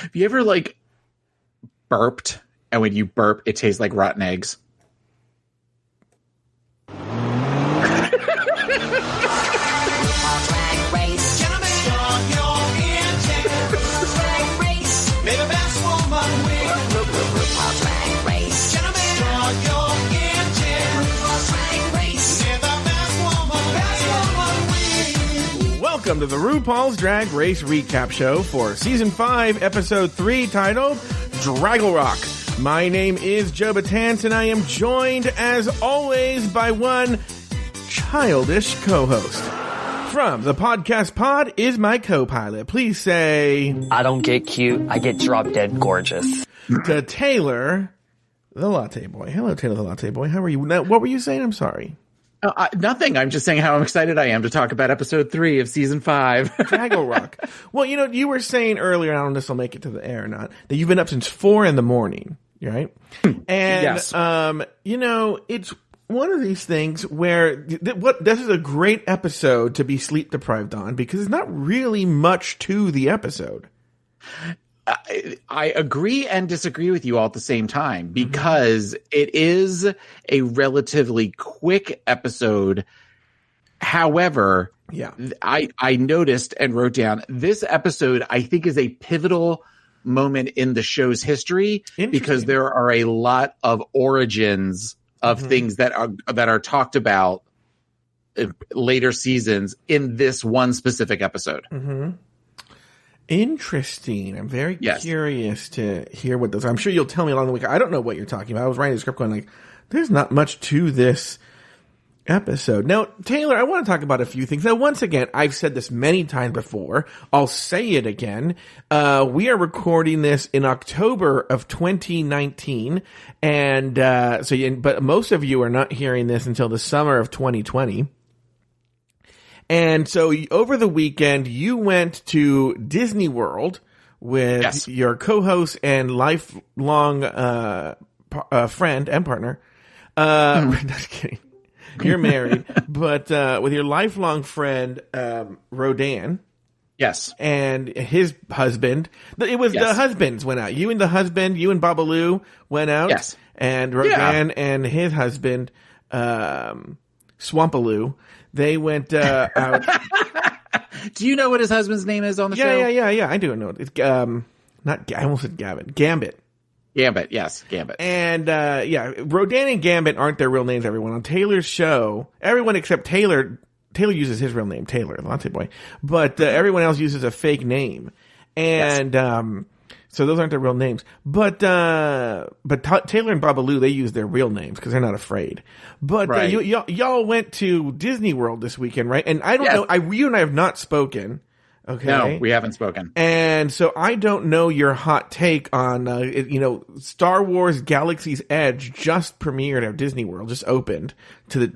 Have you ever like burped, and when you burp, it tastes like rotten eggs? Welcome to the RuPaul's Drag Race Recap Show for Season 5, Episode 3, titled Draggle Rock. My name is Joe Betance, and I am joined, as always, by one childish co-host. From the podcast pod is my co-pilot. Please say... I don't get cute, I get drop-dead gorgeous. To Taylor, the Latte Boy. Hello, Taylor, the Latte Boy. How are you? Now, what were you saying? I'm sorry. Nothing. I'm just saying how excited I am to talk about episode 3 of season 5. Draggle Rock. Well, you know, you were saying earlier, I don't know if this will make it to the air or not, that you've been up since 4 a.m, right? And, yes. You know, it's one of these things where this is a great episode to be sleep deprived on because there's not really much to the episode. I agree and disagree with you all at the same time because it is a relatively quick episode. However, I noticed and wrote down this episode, I think, is a pivotal moment in the show's history because there are a lot of origins of things that are talked about in later seasons in this one specific episode. Interesting. I'm very curious to hear what those. I'm sure you'll tell me along the week. I don't know what you're talking about. I was writing the script going like, there's not much to this episode. Now, Taylor, I want to talk about a few things. Now, once again, I've said this many times before. I'll say it again. We are recording this in October of 2019. And, but most of you are not hearing this until the summer of 2020. And so over the weekend, you went to Disney World with your co-host and lifelong friend and partner. Just kidding. You're married, but with your lifelong friend, Rodan. Yes. And his husband. It was the husbands went out. You and Babalu went out. Yes. And Rodan and his husband, Swampaloo. They went out. Do you know what his husband's name is on the show? Yeah. I do know it. It's I almost said Gavin. Gambit. Yes, Gambit. And Rodan and Gambit aren't their real names. Everyone on Taylor's show, everyone except Taylor. Taylor uses his real name, Taylor, Latte Boy, but everyone else uses a fake name, and so those aren't their real names. But Taylor and Babalu, they use their real names because they're not afraid. But y'all went to Disney World this weekend, right? And I don't know. You and I have not spoken. Okay. No, we haven't spoken. And so I don't know your hot take on, Star Wars Galaxy's Edge just premiered at Disney World, just opened to the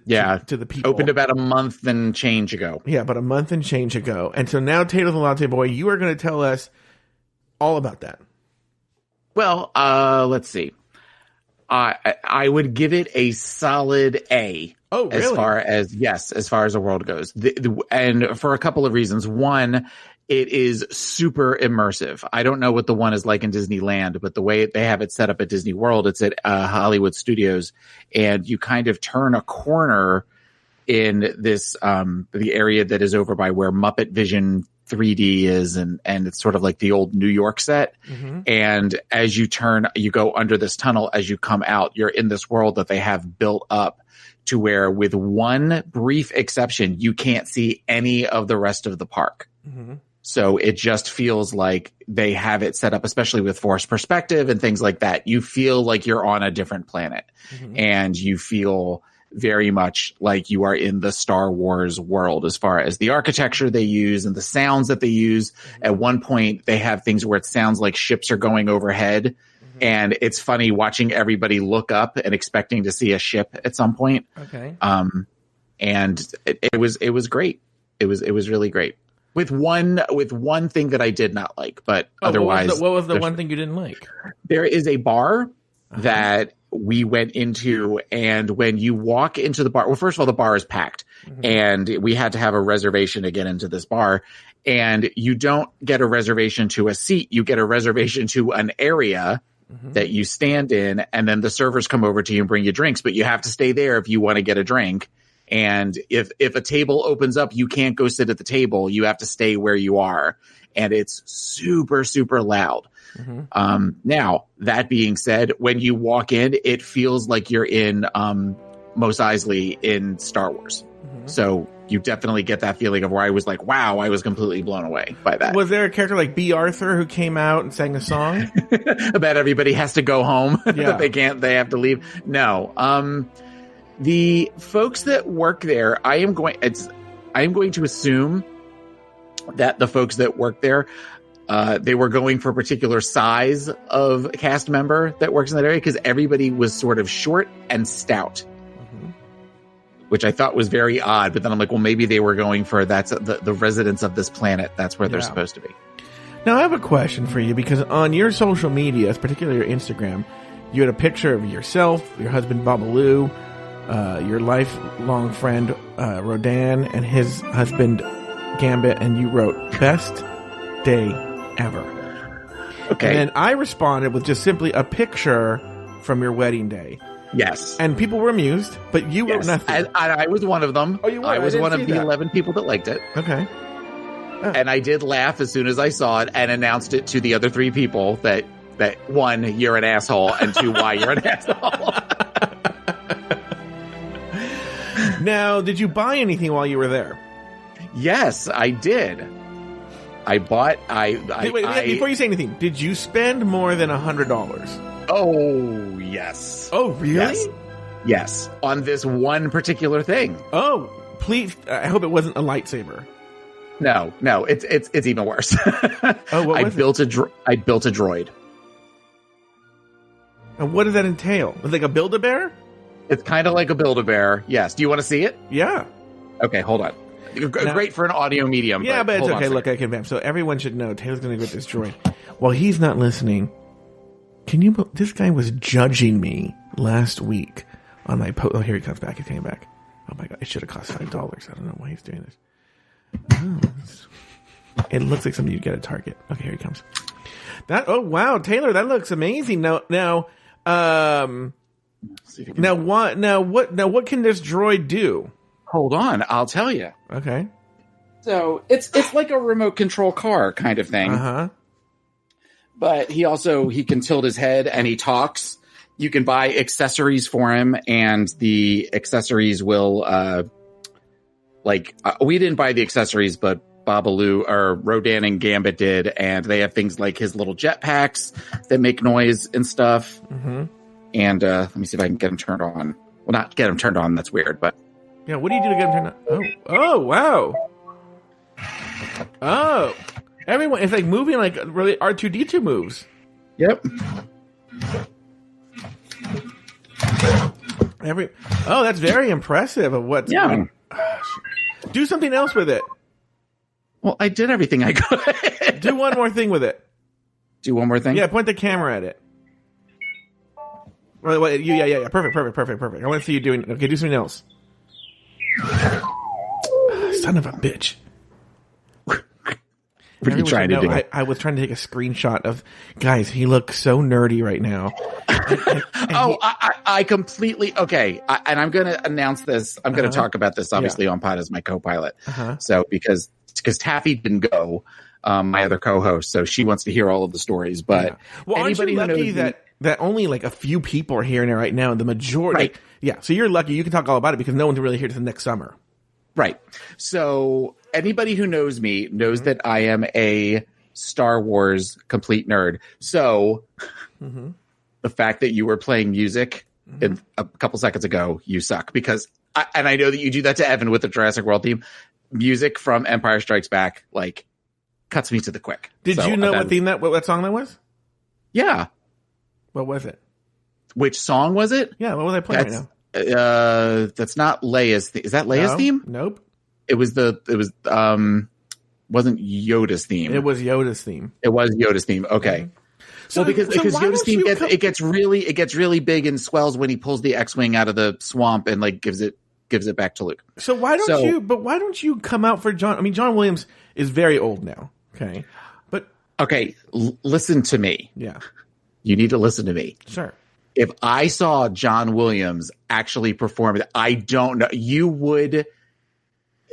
people. Opened about a month and change ago. Yeah, about a month and change ago. And so now, Taylor the Latte Boy, you are going to tell us all about that. Well, let's see. I would give it a solid A. Oh, really? As far as the world goes. And for a couple of reasons. One, it is super immersive. I don't know what the one is like in Disneyland, but the way they have it set up at Disney World, it's at Hollywood Studios, and you kind of turn a corner in this the area that is over by where Muppet Vision 3D is, and it's sort of like the old New York set. And as you go under this tunnel, as you come out, you're in this world that they have built up to where, with one brief exception, you can't see any of the rest of the park. So it just feels like they have it set up, especially with forced perspective and things like that. You feel like you're on a different planet, and you feel very much like you are in the Star Wars world as far as the architecture they use and the sounds that they use. At one point, they have things where it sounds like ships are going overhead. And it's funny watching everybody look up and expecting to see a ship at some point. Okay. And it was great. It was really great. With one thing that I did not like, but otherwise. What was the one thing you didn't like? There is a bar that we went into, and when you walk into the bar, well, first of all, the bar is packed. and we had to have a reservation to get into this bar. And you don't get a reservation to a seat. You get a reservation to an area that you stand in, and then the servers come over to you and bring you drinks, but you have to stay there if you want to get a drink. And if a table opens up, you can't go sit at the table. You have to stay where you are. And it's super, super loud. Now, that being said, when you walk in, it feels like you're in Mos Eisley in Star Wars. So you definitely get that feeling of where I was like, wow, I was completely blown away by that. Was there a character like B. Arthur who came out and sang a song? About everybody has to go home. That they have to leave. No. The folks that work there, I am going to assume that the folks that work there, they were going for a particular size of cast member that works in that area, because everybody was sort of short and stout. Which I thought was very odd, but then I'm like, well, maybe they were going for that's the residents of this planet. That's where they're supposed to be. Now, I have a question for you, because on your social media, particularly your Instagram, you had a picture of yourself, your husband, Babalu, your lifelong friend, Rodan, and his husband, Gambit, and you wrote, best day ever. Okay. And then I responded with just simply a picture from your wedding day. Yes. And people were amused, but you wrote nothing. And I was one of them. Oh, you were? I was one of the 11 people that liked it. Okay. Oh. And I did laugh as soon as I saw it and announced it to the other 3 people that one, you're an asshole, and 2, why you're an asshole. Now, did you buy anything while you were there? Yes, I did. I bought. Before you say anything, did you spend more than $100? Oh, yes. Oh, really? Yes. On this one particular thing. Oh, please. I hope it wasn't a lightsaber. No, it's even worse. Oh, what was I built a droid. And what does that entail? It's like a Build-A-Bear? It's kind of like a Build-A-Bear. Yes. Do you want to see it? Yeah. Okay, hold on. Great for an audio medium. Yeah, but it's okay. Look, I can vamp. So everyone should know Taylor's going to get this droid. While he's not listening, this guy was judging me last week on my post. Oh, here he comes back. He came back. Oh my God. It should have cost $5. I don't know why he's doing this. Oh, it looks like something you'd get at Target. Okay, here he comes. Oh wow, Taylor, that looks amazing. Now, what can this droid do? Hold on, I'll tell you. Okay. So it's like a remote control car kind of thing. But he can tilt his head and he talks. You can buy accessories for him, and the accessories will we didn't buy the accessories, but Babalu or Rodan and Gambit did, and they have things like his little jetpacks that make noise and stuff. And let me see if I can get him turned on. Well, not get him turned on. That's weird, but yeah. What do you do to get him turned on? Oh, wow. Oh, everyone, it's like moving like really R2-D2 moves. Yep. That's very impressive. Of what? Yeah. Do something else with it. Well, I did everything I could. Do one more thing with it. Do one more thing? Yeah, point the camera at it. Yeah. Perfect. I want to see you doing. Okay, do something else. Son of a bitch. What are you trying to do? I was trying to take a screenshot of, guys, he looks so nerdy right now. I completely, okay. And I'm going to announce this. I'm going to talk about this, obviously, on Pod as my co-pilot. So, because Taffy didn't go, my other co-host, so she wants to hear all of the stories. But anybody aren't you lucky that only like a few people are hearing it right now, and the majority, so you're lucky. You can talk all about it because no one's really here till next summer. Right. So anybody who knows me knows that I am a Star Wars complete nerd. So the fact that you were playing music in a couple seconds ago, you suck, because I know that you do that to Evan with the Jurassic World theme. Music from Empire Strikes Back, like, cuts me to the quick. Did you know what song that was? Yeah. What was it? Which song was it? Yeah, what was I playing right now? That's not Leia's theme. Is that Leia's theme? Nope. It wasn't Yoda's theme. It was Yoda's theme. It was Yoda's theme. Okay. So because Yoda's theme gets really big and swells when he pulls the X-Wing out of the swamp and like gives it gives it back to Luke. So why don't you come out for John? I mean, John Williams is very old now. Okay. But okay, listen to me. Yeah. You need to listen to me. Sure. If I saw John Williams actually perform, I don't know. You would.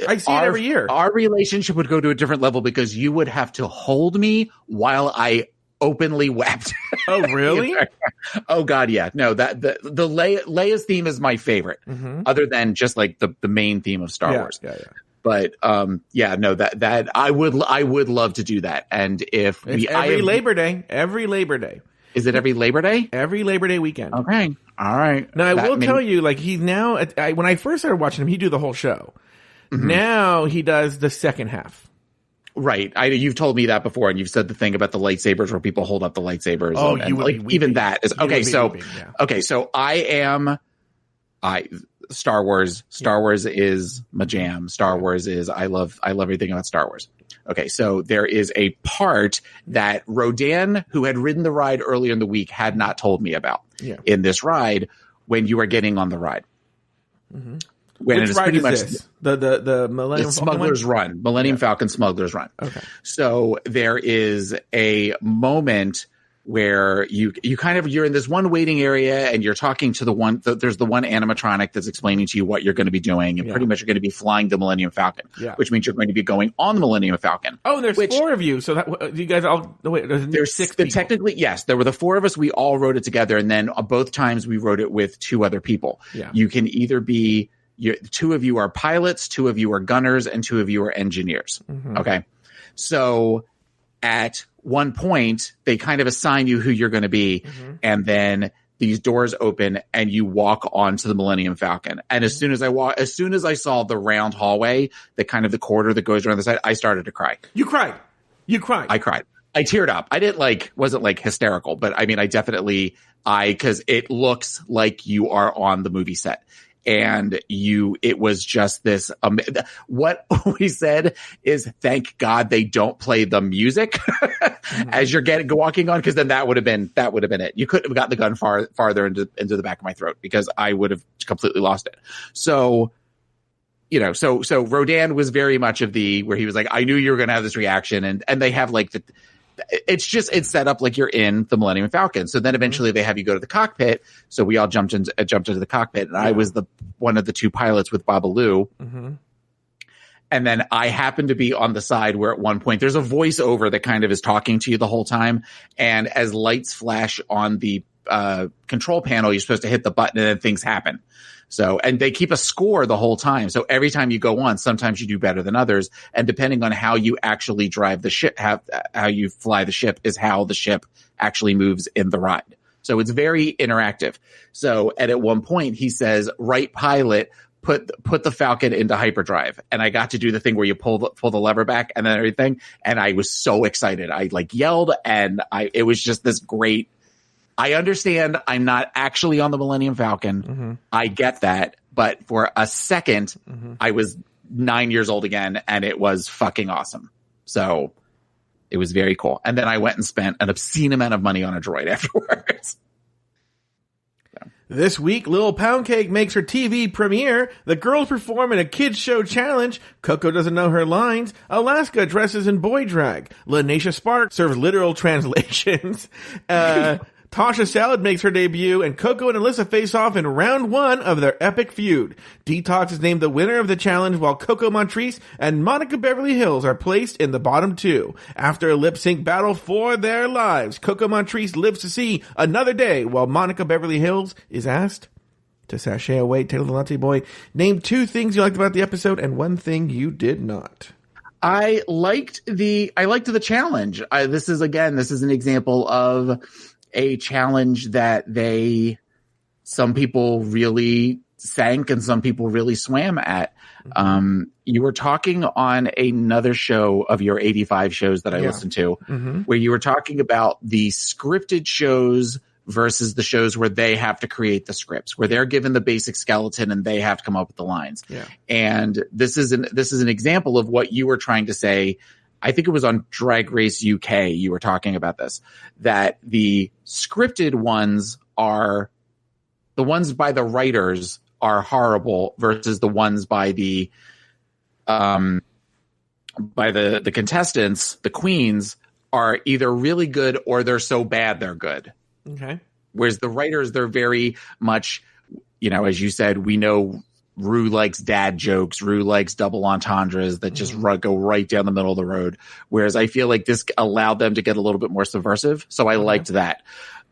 I see it every year. Our relationship would go to a different level because you would have to hold me while I openly wept. Oh, really? Oh God, yeah. No, that the Leia's theme is my favorite, other than just like the main theme of Star Wars. Yeah. But that I would love to do that. And if Labor Day, every Labor Day. Is it every Labor Day? Every Labor Day weekend. Okay. All right. Now I will tell you, like he's now. When I first started watching him, he'd do the whole show. Now he does the second half. Right. You've told me that before, and you've said the thing about the lightsabers where people hold up the lightsabers. Oh, and like even that is okay. So weeping, yeah. Okay, so Star Wars. Star Wars is my jam. Star Wars is I love everything about Star Wars. Okay, so there is a part that Rodan, who had ridden the ride earlier in the week, had not told me about in this ride when you are getting on the ride. Mm-hmm. When Which it is ride pretty is much this? The Millennium Smuggler's Run, Millennium Falcon Smuggler's Run. Okay. So there is a moment where you're in this one waiting area and you're talking to there's the one animatronic that's explaining to you what you're going to be doing, and pretty much you're going to be flying the Millennium Falcon, which means you're going to be going on the Millennium Falcon. Oh, and there's 4 of you, so that you guys all there's 6 people. Technically, yes, there were the 4 of us. We all wrote it together, and then both times we wrote it with 2 other people. Yeah. You can either be 2 of you are pilots, 2 of you are gunners, and 2 of you are engineers. Mm-hmm. Okay, so at one point they kind of assign you who you're going to be, and then these doors open and you walk onto the Millennium Falcon. And as soon as I saw the round hallway, the kind of the corridor that goes around the side, I started to cry. You cried. I cried. I teared up. I didn't wasn't hysterical, but I mean, because it looks like you are on the movie set. And it was just this, what we said is thank God they don't play the music as you're walking on, because then that would have been it. You couldn't have gotten the gun farther into the back of my throat because I would have completely lost it. So, so Rodan was very much of where he was like, I knew you were going to have this reaction. And they have it's set up like you're in the Millennium Falcon. So then eventually they have you go to the cockpit. So we all jumped into the cockpit, and I was one of the 2 pilots with Babalu. Mm-hmm. And then I happened to be on the side where at one point there's a voiceover that kind of is talking to you the whole time. And as lights flash on the control panel, you're supposed to hit the button and then things happen. So, and they keep a score the whole time. So every time you go on, sometimes you do better than others. And depending on how you actually drive the ship, how you fly the ship is how the ship actually moves in the ride. So it's very interactive. So at one point he says, right pilot, put the Falcon into hyperdrive. And I got to do the thing where you pull the lever back and then everything. And I was so excited. I yelled, and it was just this great. I understand I'm not actually on the Millennium Falcon. Mm-hmm. I get that. But for a second, I was 9 years old again, and it was fucking awesome. So it was very cool. And then I went and spent an obscene amount of money on a droid afterwards. This week, Lil Pound Cake makes her TV premiere. The girls perform in a kids show challenge. Coco doesn't know her lines. Alaska dresses in boy drag. Lanesha Spark serves literal translations. Tasha Salad makes her debut, and Coco and Alyssa face off in round 1 of their epic feud. Detox is named the winner of the challenge, while Coco Montrese and Monica Beverly Hills are placed in the bottom 2. After a lip-sync battle for their lives, Coco Montrese lives to see another day, while Monica Beverly Hills is asked to sashay away. Taylor the Latte Boy, name 2 things you liked about the episode and 1 thing you did not. I liked the challenge. This is an example of a challenge that some people really sank and some people really swam at. You were talking on another show of your 85 shows that I listened to, where you were talking about the scripted shows versus the shows where they have to create the scripts, where they're given the basic skeleton and they have to come up with the lines. Yeah. And this is an example of what you were trying to say. I think it was on Drag Race UK you were talking about this, that the scripted ones are the ones by the writers are horrible versus the ones by the contestants, the queens, are either really good or they're so bad they're good. Okay. Whereas the writers, they're very much, as you said, we know Rue likes dad jokes. Rue likes double entendres that just go right down the middle of the road. Whereas I feel like this allowed them to get a little bit more subversive. So I liked that.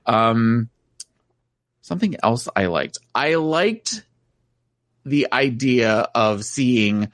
Something else I liked. I liked the idea of seeing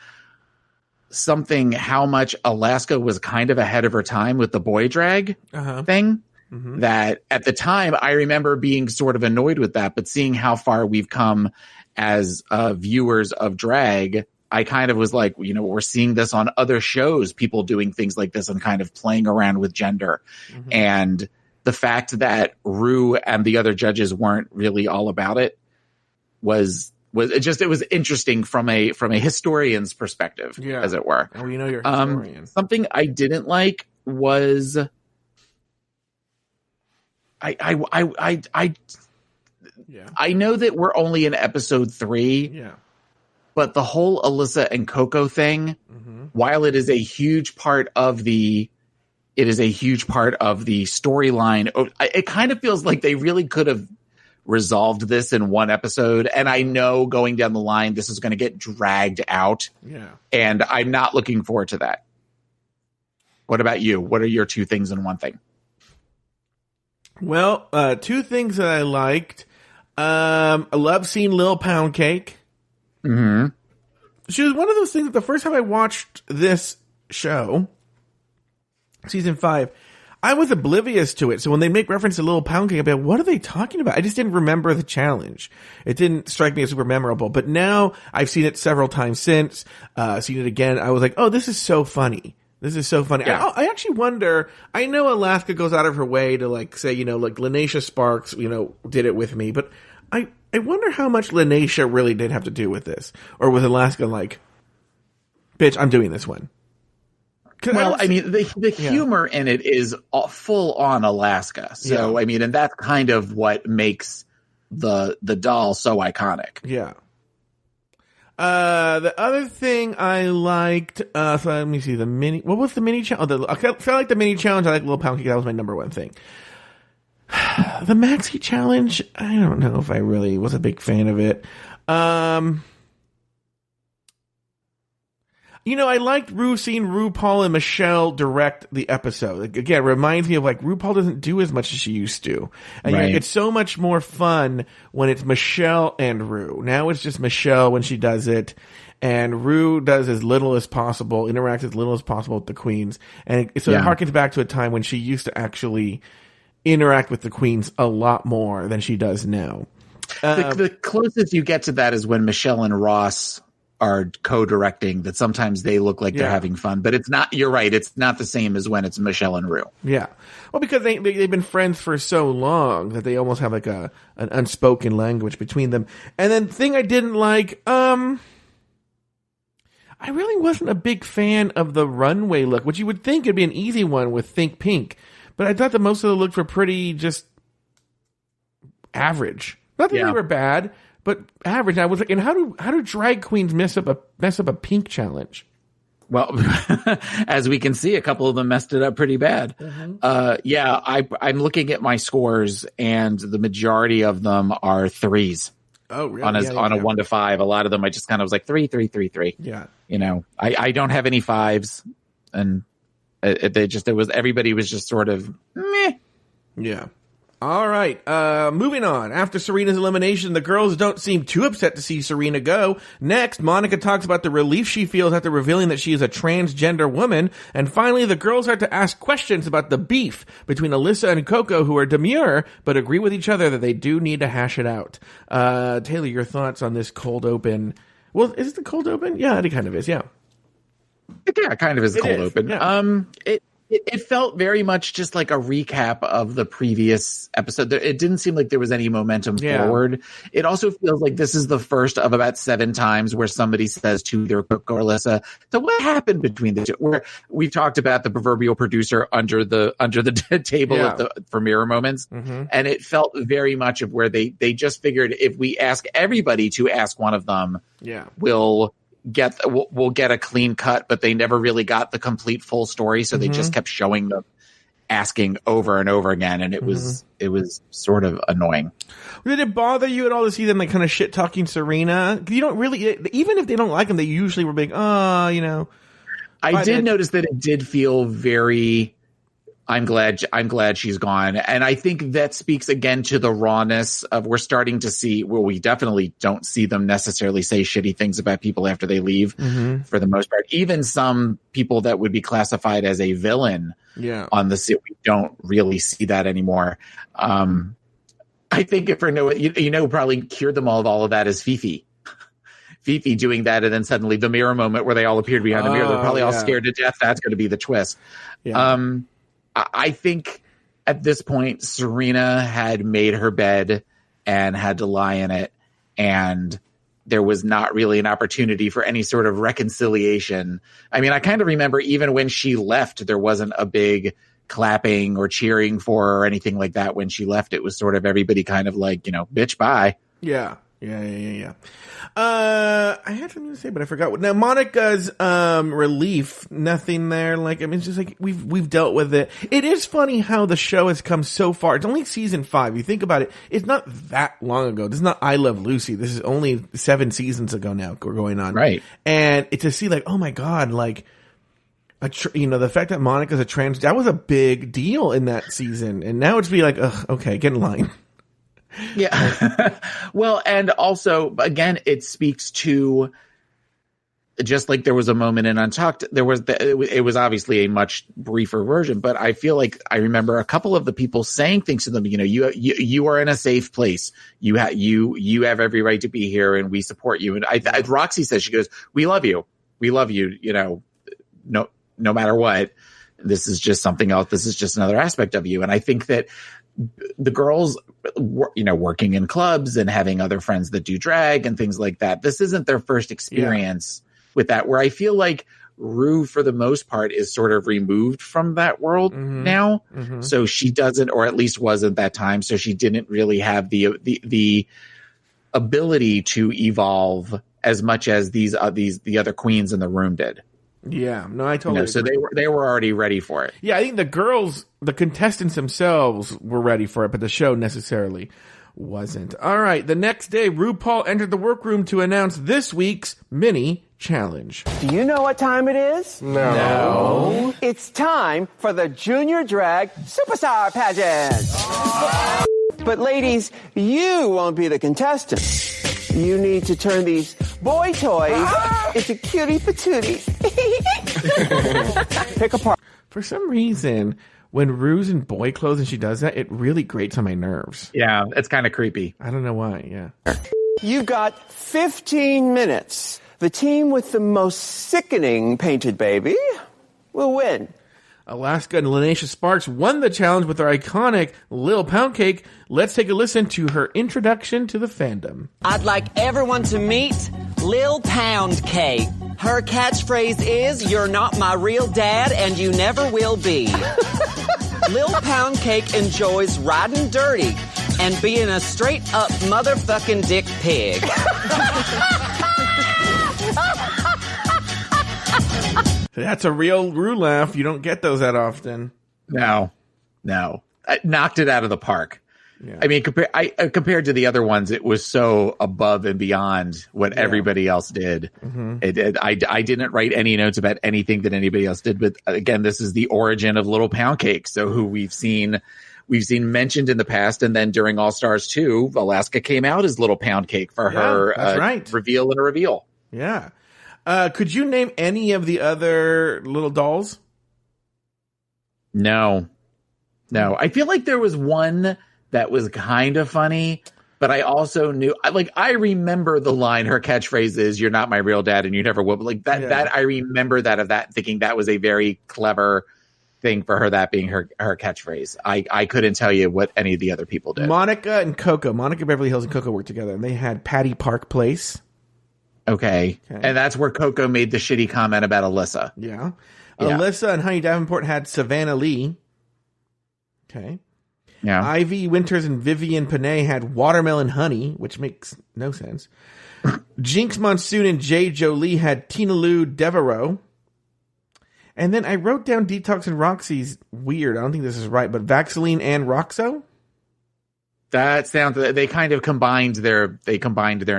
how much Alaska was kind of ahead of her time with the boy drag thing. Mm-hmm. That at the time I remember being sort of annoyed with that, but seeing how far we've come as viewers of drag, I kind of was like, we're seeing this on other shows, people doing things like this and kind of playing around with gender. Mm-hmm. And the fact that Rue and the other judges weren't really all about it was interesting from a historian's perspective, as it were. Oh, you're a historian. Something I didn't like was I know that we're only in episode 3, but the whole Alyssa and Coco thing, while it is a huge part of the storyline, it kind of feels like they really could have resolved this in one episode. And I know going down the line, this is going to get dragged out. Yeah. And I'm not looking forward to that. What about you? What are your 2 things in one thing? Well, 2 things that I liked. I love seeing Lil Pound Cake. Mm-hmm. She was one of those things that the first time I watched this show, season 5, I was oblivious to it. So when they make reference to Lil Pound Cake, I'd be like, what are they talking about? I just didn't remember the challenge. It didn't strike me as super memorable. But now I've seen it several times since, seen it again. I was like, oh, this is so funny. This is so funny. Yeah. I actually wonder, I know Alaska goes out of her way to say, Lanesha Sparks, did it with me, but I wonder how much Lanesha really did have to do with this. Or was Alaska like, bitch, I'm doing this one? Well, the humor in it is full on Alaska. So, and that's kind of what makes the doll so iconic. Yeah. The other thing I liked, so let me see, what was the mini challenge? I felt like the mini challenge, I like Lil Pound Cake, that was my number 1 thing. The Maxi challenge, I don't know if I really was a big fan of it. I liked seeing RuPaul and Michelle direct the episode. Again, it reminds me of RuPaul doesn't do as much as she used to. And it's so much more fun when it's Michelle and Ru. Now it's just Michelle when she does it. And Ru does as little as possible, interacts as little as possible with the queens. And it harkens back to a time when she used to actually interact with the queens a lot more than she does now. The closest you get to that is when Michelle and Ross are co-directing, that sometimes they look like they're having fun, but it's not, you're right, it's not the same as when it's Michelle and Ru. Yeah. Well, because they've been friends for so long that they almost have an unspoken language between them. And then thing I didn't like, I really wasn't a big fan of the runway look, which you would think would be an easy one with Think Pink, but I thought that most of the looks were pretty just average. Not that they were bad, but average. I was like, and how do drag queens mess up a pink challenge? Well, as we can see, a couple of them messed it up pretty bad. Mm-hmm. I'm looking at my scores, and the majority of them are 3s. Oh, really? On a 1 to 5. A lot of them I just kind of was like 3, 3, 3, 3. Yeah. I don't have any 5s, and everybody was just sort of meh. Yeah. All right, moving on. After Serena's elimination, the girls don't seem too upset to see Serena go. Next, Monica talks about the relief she feels after revealing that she is a transgender woman. And finally, the girls start to ask questions about the beef between Alyssa and Coco, who are demure, but agree with each other that they do need to hash it out. Taylor, your thoughts on this cold open? Well, is it the cold open? Yeah, it kind of is, yeah. Yeah, it kind of is a cold open. Yeah. It felt very much just like a recap of the previous episode. It didn't seem like there was any momentum forward. It also feels like this is the first of about 7 times where somebody says to their cook or Alyssa, so what happened between the two? Where we talked about the proverbial producer under the table for mirror moments. Mm-hmm. And it felt very much of where they just figured if we ask everybody to ask one of them, we'll get a clean cut, but they never really got the complete full story, so they just kept showing them asking over and over again, and it was sort of annoying. Did it bother you at all to see them like kind of shit talking Serena? You don't really, even if they don't like them, they usually were big. I did notice that it did feel very. I'm glad she's gone. And I think that speaks again to the rawness of we're starting to see, well, we definitely don't see them necessarily say shitty things about people after they leave for the most part. Even some people that would be classified as a villain on the set, we don't really see that anymore. I think if probably cured them all of that is Fifi. Fifi doing that, and then suddenly the mirror moment where they all appeared behind the mirror. They're probably all scared to death. That's going to be the twist. Yeah. I think at this point, Serena had made her bed and had to lie in it, and there was not really an opportunity for any sort of reconciliation. I mean, I kind of remember even when she left, there wasn't a big clapping or cheering for her or anything like that. When she left, it was sort of everybody kind of like, bitch, bye. Yeah. I had something to say, but I forgot. Now, Monica's relief, nothing there. Like, I mean, it's just like we've dealt with it. It is funny how the show has come so far. It's only season 5. You think about it, it's not that long ago. This is not I Love Lucy. This is only 7 seasons ago now we're going on. Right. And to see like, oh my God, like, the fact that Monica's a trans, that was a big deal in that season. And now it's be like, ugh, okay, get in line. Yeah. Well, and also, again, it speaks to just like there was a moment in Untucked, it was obviously a much briefer version, but I feel like I remember a couple of the people saying things to them, you are in a safe place. You have every right to be here and we support you. And Roxy says, she goes, we love you. We love you, no matter what. This is just something else. This is just another aspect of you. And I think that the girls, working in clubs and having other friends that do drag and things like that, this isn't their first experience with that, where I feel like Rue, for the most part, is sort of removed from that world now. Mm-hmm. So she doesn't, or at least wasn't that time. So she didn't really have the ability to evolve as much as the other queens in the room did. Yeah, no, I totally agree. So they were already ready for it. Yeah, I think the contestants themselves were ready for it, but the show necessarily wasn't. All right, the next day, RuPaul entered the workroom to announce this week's mini challenge. Do you know what time it is? No. It's time for the Junior Drag Superstar Pageant. But ladies, you won't be the contestants. You need to turn these boy toys into cutie patooties. Pick apart. For some reason, when Rue's in boy clothes and she does that, it really grates on my nerves. Yeah, it's kind of creepy. I don't know why, yeah. You got 15 minutes. The team with the most sickening painted baby will win. Alaska and Lanesha Sparks won the challenge with their iconic Lil Pound Cake. Let's take a listen to her introduction to the fandom. I'd like everyone to meet Lil Pound Cake. Her catchphrase is, "You're not my real dad and you never will be." Lil Pound Cake enjoys riding dirty and being a straight up motherfucking dick pig. That's a real Rue laugh. You don't get those that often. No. I knocked it out of the park. Yeah. I mean, compared to the other ones, it was so above and beyond what everybody else did. Mm-hmm. I didn't write any notes about anything that anybody else did. But again, this is the origin of Little Pound Cake. So who we've seen mentioned in the past. And then during All Stars 2, Alaska came out as Little Pound Cake for her reveal and a reveal. Yeah. Could you name any of the other little dolls? No. I feel like there was one that was kind of funny, but I also knew, I remember the line, her catchphrase is, "You're not my real dad and you never will." Like that I remember that thinking that was a very clever thing for her, that being her catchphrase. I couldn't tell you what any of the other people did. Monica Beverly Hills and Coco worked together, and they had Patty Park Place. Okay. And that's where Coco made the shitty comment about Alyssa. Yeah. Alyssa and Honey Davenport had Savannah Lee. Okay. Yeah. Ivy Winters and Vivian Panay had Watermelon Honey, which makes no sense. Jinx Monsoon and Jay Jolie had Tina Lou Devereaux. And then I wrote down Detox and Roxy's weird. I don't think this is right, but Vaxeline and Roxo? That sounds, they kind of combined their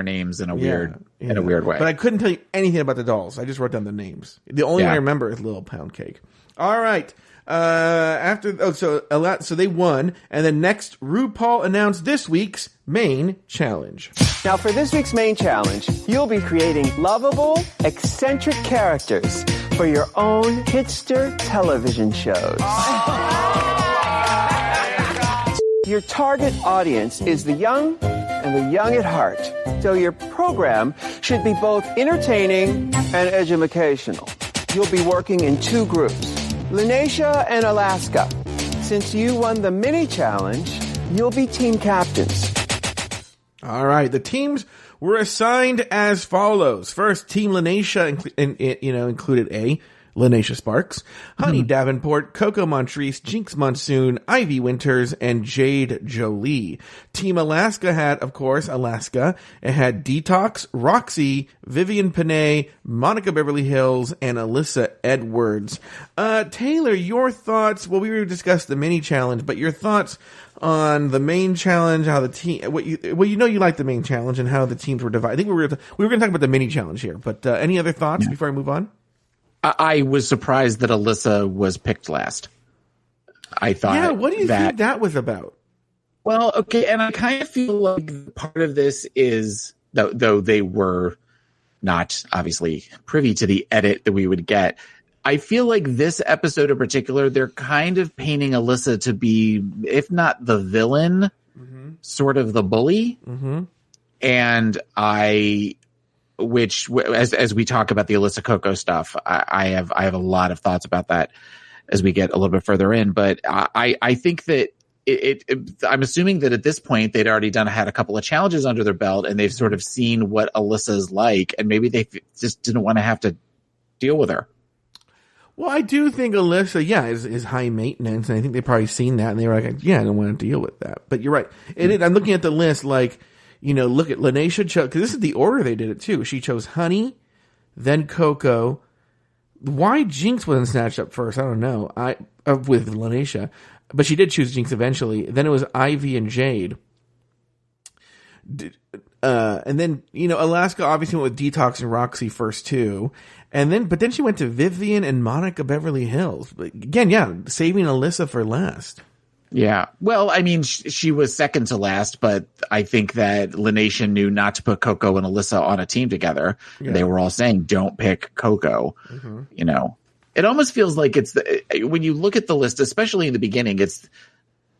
names in a weird way. But I couldn't tell you anything about the dolls. I just wrote down the names. The only one I remember is Little Pound Cake. All right. So they won, and then next RuPaul announced this week's main challenge. Now for this week's main challenge, you'll be creating lovable, eccentric characters for your own hipster television shows. Your target audience is the young and the young at heart. So your program should be both entertaining and educational. You'll be working in 2 groups. Lanesha and Alaska. Since you won the mini challenge, you'll be team captains. All right, the teams were assigned as follows. First, Team Lanesha included Lanesha Sparks, Honey Davenport, Coco Montrese, Jinx Monsoon, Ivy Winters, and Jade Jolie. Team Alaska had, of course, Alaska. It had Detox, Roxy, Vivian Panay, Monica Beverly Hills, and Alyssa Edwards. Taylor, your thoughts? Well, we already discussed the mini challenge, but your thoughts on the main challenge, how the team, you like the main challenge and how the teams were divided. I think we were going to talk about the mini challenge here, but any other thoughts before I move on? I was surprised that Alyssa was picked last. I thought. Yeah, what do you think that was about? Well, okay, and I kind of feel like part of this is, though they were not obviously privy to the edit that we would get, I feel like this episode in particular, they're kind of painting Alyssa to be, if not the villain, sort of the bully. Mm-hmm. And which as we talk about the Alyssa Coco stuff, I have a lot of thoughts about that as we get a little bit further in. But I think that I'm assuming that at this point they'd already had a couple of challenges under their belt, and they've sort of seen what Alyssa's like, and maybe they just didn't want to have to deal with her. Well, I do think Alyssa, is high maintenance, and I think they've probably seen that, and they were like, I don't want to deal with that. But you're right. I'm looking at the list, like, look at Lanesha chose, because this is the order they did it too. She chose Honey, then Coco. Why Jinx wasn't snatched up first, I don't know. With Lanesha, but she did choose Jinx eventually. Then it was Ivy and Jade. And then, Alaska obviously went with Detox and Roxy first too. But then she went to Vivian and Monica Beverly Hills. But again, saving Alyssa for last. Yeah. Well, I mean, she was second to last, but I think that Lanesha knew not to put Coco and Alyssa on a team together. Yeah. They were all saying, don't pick Coco. Mm-hmm. It almost feels like when you look at the list, especially in the beginning, it's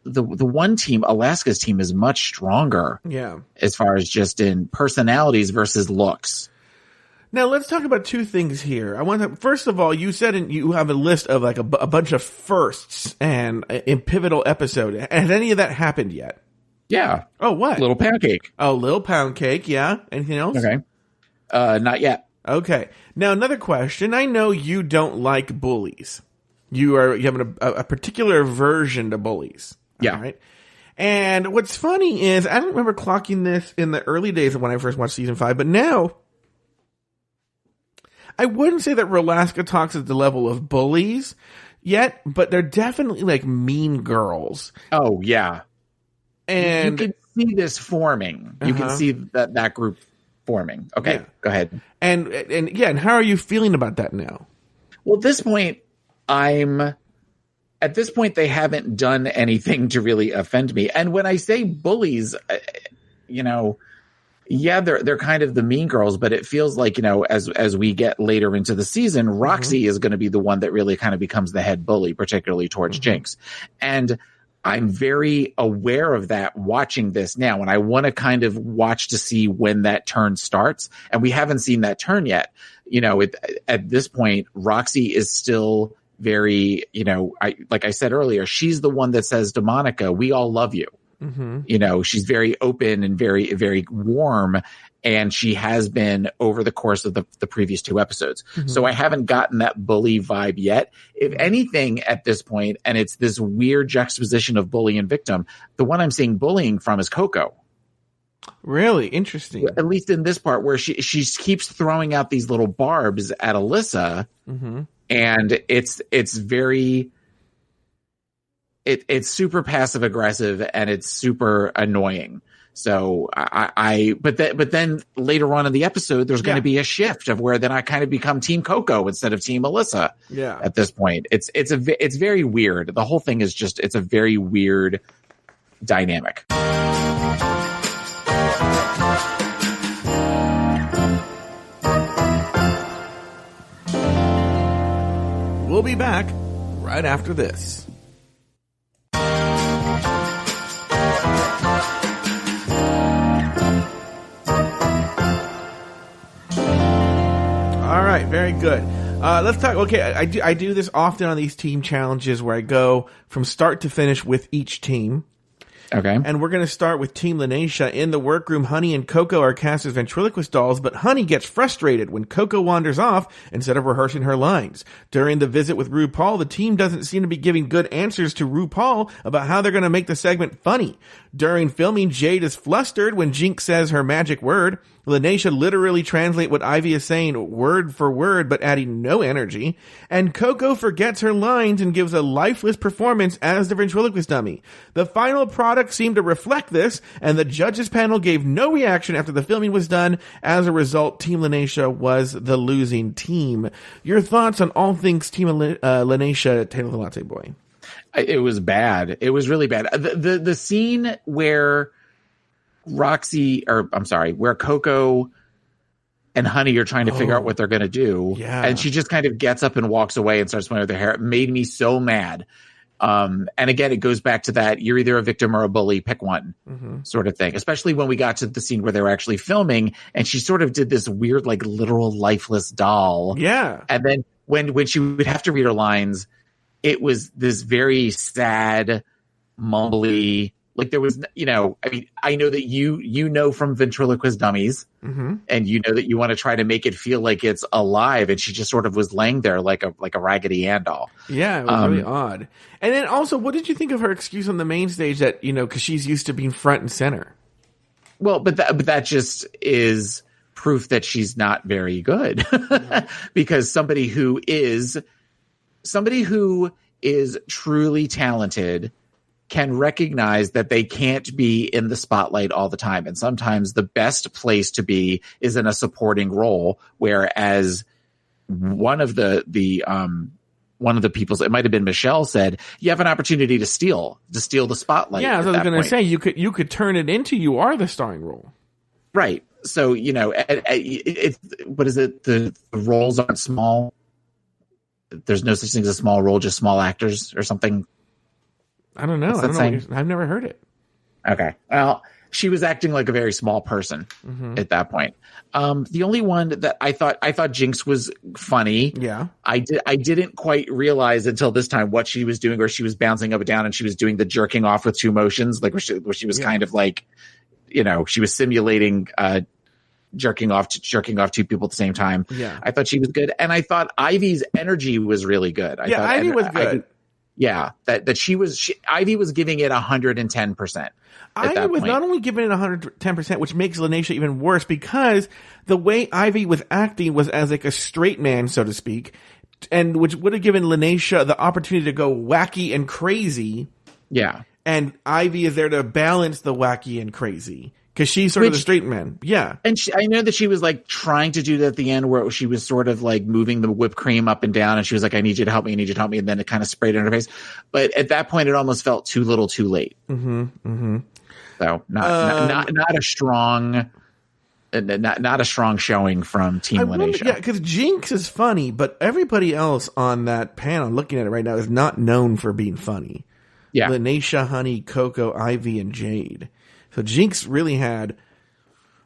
the one team, Alaska's team, is much stronger. Yeah. As far as just in personalities versus looks. Now let's talk about 2 things here. First of all, you said you have a list of like a bunch of firsts and in pivotal episode. Has any of that happened yet? Yeah. Oh, what? Little Pound Cake. Oh, Little Pound Cake. Yeah. Anything else? Okay. Not yet. Okay. Now another question. I know you don't like bullies. You have a particular aversion to bullies. Yeah. All right. And what's funny is I don't remember clocking this in the early days of when I first watched season 5, but now I wouldn't say that Alaska talks at the level of bullies yet, but they're definitely like mean girls. Oh, yeah. And you can see this forming. You can see that group forming. Okay, Go ahead. And how are you feeling about that now? Well, at this point, they haven't done anything to really offend me. And when I say bullies, they're kind of the mean girls, but it feels like, as we get later into the season, Roxy is going to be the one that really kind of becomes the head bully, particularly towards Jinx. And I'm very aware of that watching this now. And I want to kind of watch to see when that turn starts. And we haven't seen that turn yet. At this point, Roxy is still very, like I said earlier, she's the one that says to Monica, we all love you. Mm-hmm. She's very open and very, very warm. And she has been over the course of the previous 2 episodes. Mm-hmm. So I haven't gotten that bully vibe yet. If anything at this point, and it's this weird juxtaposition of bully and victim, the one I'm seeing bullying from is Coco. Really interesting. At least in this part where she keeps throwing out these little barbs at Alyssa. Mm-hmm. And it's very, it's super passive aggressive and it's super annoying. So but then later on in the episode, there's going to be a shift of where then I kind of become Team Coco instead of Team Alyssa. Yeah. At this point, it's very weird. The whole thing is just, it's a very weird dynamic. We'll be back right after this. All right, very good. Let's talk. Okay, I do this often on these team challenges where I go from start to finish with each team. Okay. And we're going to start with Team Lanesha. In the workroom, Honey and Coco are cast as ventriloquist dolls, but Honey gets frustrated when Coco wanders off instead of rehearsing her lines. During the visit with RuPaul, the team doesn't seem to be giving good answers to RuPaul about how they're going to make the segment funny. During filming, Jade is flustered when Jinx says her magic word. Lanesha literally translate what Ivy is saying word for word, but adding no energy. And Coco forgets her lines and gives a lifeless performance as the ventriloquist dummy. The final product seemed to reflect this, and the judges panel gave no reaction after the filming was done. As a result, Team Lanesha was the losing team. Your thoughts on all things Team Lanesha, Taylor the Latte Boy? It was bad. It was really bad. The scene where where Coco and Honey are trying to figure out what they're going to do. Yeah. And she just kind of gets up and walks away and starts playing with her hair. It made me so mad. And again, it goes back to that, you're either a victim or a bully, pick one sort of thing, especially when we got to the scene where they were actually filming and she sort of did this weird, like literal lifeless doll. Yeah. And then when she would have to read her lines, it was this very sad, mumbly, like there was, I know that you know from ventriloquist dummies and you know that you want to try to make it feel like it's alive. And she just sort of was laying there like a Raggedy Ann doll. Yeah. It was really odd. And then also, what did you think of her excuse on the main stage that, cause she's used to being front and center? Well, but that just is proof that she's not very good because somebody who is truly talented can recognize that they can't be in the spotlight all the time. And sometimes the best place to be is in a supporting role, whereas one of the people, it might have been Michelle, said, you have an opportunity to steal the spotlight. Yeah, I was going to say, you could turn it into you are the starring role. Right. So, what is it? The roles aren't small. There's no such thing as a small role, just small actors or something. I don't know. I've never heard it. Okay. Well, she was acting like a very small person at that point. The only one that I thought Jinx was funny. Yeah. I didn't quite realize until this time what she was doing, where she was bouncing up and down and she was doing the jerking off with two motions, like where she was kind of like, she was simulating, jerking off two people at the same time. Yeah. I thought she was good. And I thought Ivy's energy was really good. Ivy was good. Ivy was giving it 110%. Ivy was not only giving it 110%, which makes Lanesha even worse because the way Ivy was acting was as like a straight man, so to speak, and which would have given Lanesha the opportunity to go wacky and crazy. Yeah. And Ivy is there to balance the wacky and crazy. Because she's sort of the straight man. Yeah. And I know that she was like trying to do that at the end where she was sort of like moving the whipped cream up and down and she was like, I need you to help me. And then it kind of sprayed in her face. But at that point, it almost felt too little too late. So not a strong showing from Team Lanesha. Yeah, because Jinx is funny, but everybody else on that panel looking at it right now is not known for being funny. Yeah. Lanesha, Honey, Coco, Ivy, and Jade. So Jinx really had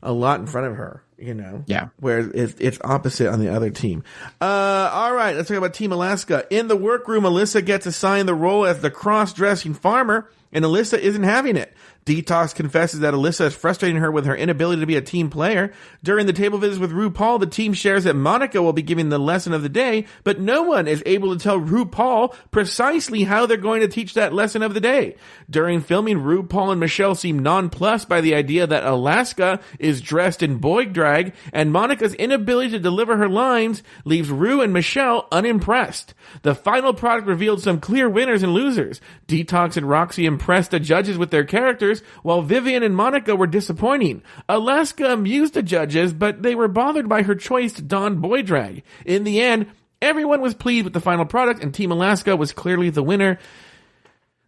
a lot in front of her, Yeah. Where it's opposite on the other team. All right, let's talk about Team Alaska. In the workroom, Alyssa gets assigned the role as the cross-dressing farmer, and Alyssa isn't having it. Detox confesses that Alyssa is frustrating her with her inability to be a team player. During the table visits with RuPaul, the team shares that Monica will be giving the lesson of the day, but no one is able to tell RuPaul precisely how they're going to teach that lesson of the day. During filming, RuPaul and Michelle seem nonplussed by the idea that Alaska is dressed in boy drag, and Monica's inability to deliver her lines leaves Ru and Michelle unimpressed. The final product revealed some clear winners and losers. Detox and Roxy impressed the judges with their characters, while Vivian and Monica were disappointing. Alaska amused the judges, but they were bothered by her choice to don boy drag. In the end, everyone was pleased with the final product, and Team Alaska was clearly the winner.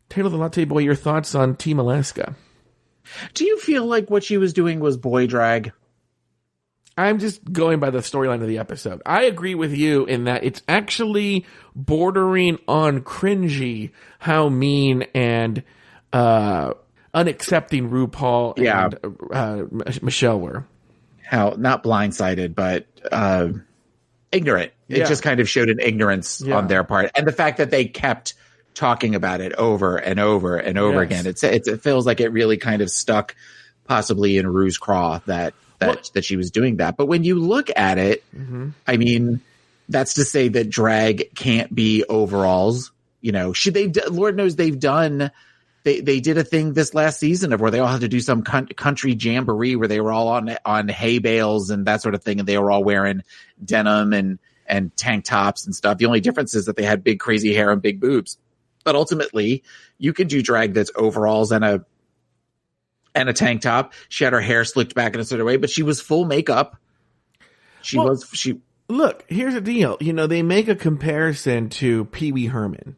Taylor the Latte Boy, your thoughts on Team Alaska? Do you feel like what she was doing was boy drag? I'm just going by the storyline of the episode. I agree with you in that it's actually bordering on cringy how mean and unaccepting RuPaul and Michelle were. How not blindsided, but ignorant. It just kind of showed an ignorance on their part, and the fact that they kept talking about it over and over and over again. It feels like it really kind of stuck, possibly in Ru's craw that she was doing that. But when you look at it, I mean, that's to say that drag can't be overalls. Lord knows they've done. They did a thing this last season of where they all had to do some country jamboree where they were all on hay bales and that sort of thing, and they were all wearing denim and tank tops and stuff. The only difference is that they had big crazy hair and big boobs. But ultimately, you can do drag that's overalls and a tank top. She had her hair slicked back in a certain way, but she was full makeup. Look, here's the deal. They make a comparison to Pee Wee Herman.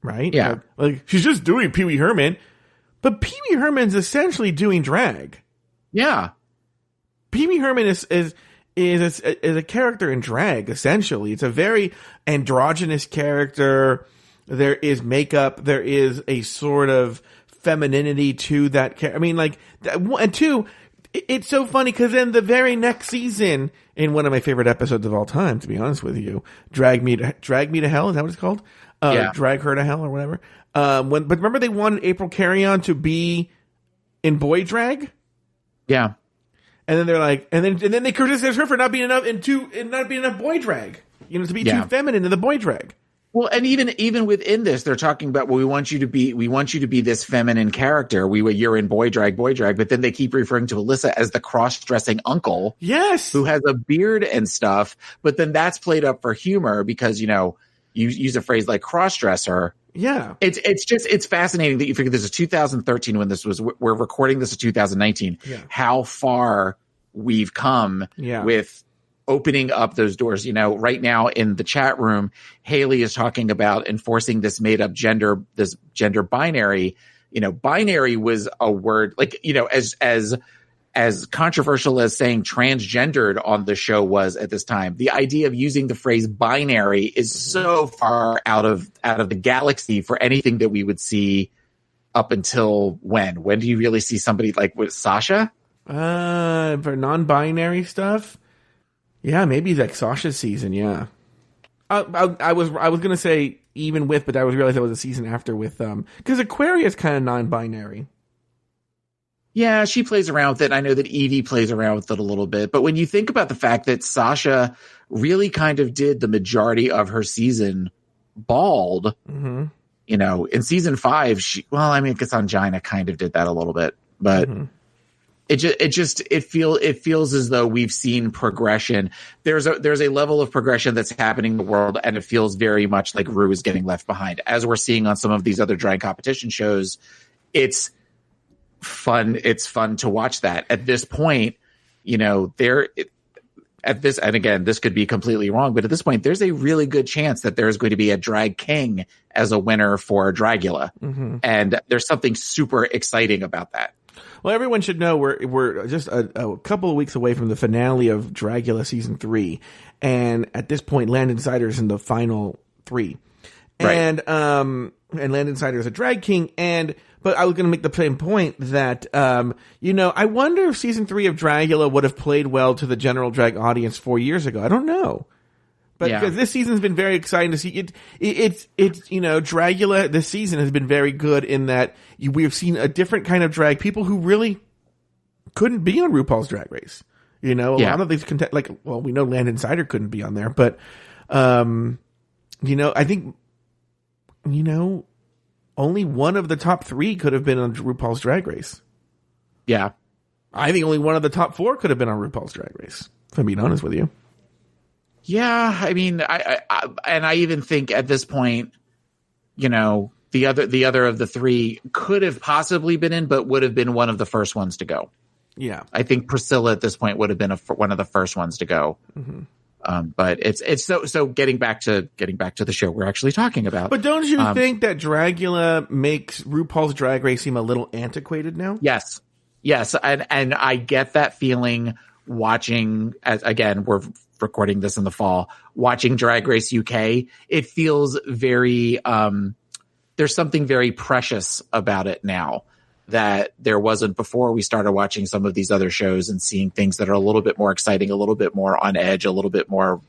Right? Yeah. Like she's just doing Pee Wee Herman, but Pee Wee Herman's essentially doing drag. Yeah. Pee Wee Herman is a character in drag, essentially. It's a very androgynous character. There is makeup. There is a sort of femininity to that character. I mean, like, and two, it's so funny because then the very next season, in one of my favorite episodes of all time, to be honest with you, Drag Me to Hell, is that what it's called? Drag Her to Hell or whatever. But remember they wanted April Carrion to be in boy drag? Yeah. And then they're like, and then they criticize her for not being enough not being enough boy drag. To be too feminine in the boy drag. Well, and even within this, they're talking about, well, we want you to be this feminine character. You're in boy drag, but then they keep referring to Alyssa as the cross-dressing uncle. Yes. Who has a beard and stuff. But then that's played up for humor because, you use a phrase like cross-dresser. Yeah. It's fascinating that you figure this is 2013 when we're recording this in 2019. Yeah. How far we've come with opening up those doors. Right now in the chat room, Haley is talking about enforcing this made up gender binary. Binary was a word like, as controversial as saying transgendered on the show was at this time. The idea of using the phrase binary is so far out of the galaxy for anything that we would see up until when? When do you really see somebody like with Sasha? For non-binary stuff? Yeah, maybe like Sasha's season, yeah. I was going to say even with, but I realized that was a season after with, because Aquaria's kind of non-binary. Yeah, she plays around with it. I know that Evie plays around with it a little bit. But when you think about the fact that Sasha really kind of did the majority of her season bald, in season 5, I guess Angina kind of did that a little bit. But it feels as though we've seen progression. There's a level of progression that's happening in the world, and it feels very much like Ru is getting left behind. As we're seeing on some of these other drag competition shows, it's fun to watch that. At this point, and again, this could be completely wrong, but at this point, there's a really good chance that there's going to be a drag king as a winner for Dragula. And there's something super exciting about that. Well, everyone should know we're just a couple of weeks away from the finale of Dragula season 3. And at this point, Land Insider is in the final 3. Right. And and Landon Sider is a drag king. But I was going to make the same point that, I wonder if season 3 of Dragula would have played well to the general drag audience 4 years ago. I don't know. But because this season's been very exciting to see it's Dragula this season has been very good in that we've seen a different kind of drag, people who really couldn't be on RuPaul's Drag Race. A lot of these we know Landon Sider couldn't be on there, but I think only one of the top 3 could have been on RuPaul's Drag Race. Yeah. I think only one of the top 4 could have been on RuPaul's Drag Race, if I'm being honest with you. Yeah, I mean, I even think at this point, the other of the 3 could have possibly been in, but would have been one of the first ones to go. Yeah, I think Priscilla at this point would have been one of the first ones to go. Mm-hmm. But it's so getting back to the show we're actually talking about. But don't you think that Dragula makes RuPaul's Drag Race seem a little antiquated now? Yes, and I get that feeling watching. As again, we're recording this in the fall. Watching Drag Race UK, it feels very. There's something very precious about it now that there wasn't before we started watching some of these other shows and seeing things that are a little bit more exciting, a little bit more on edge, a little bit more,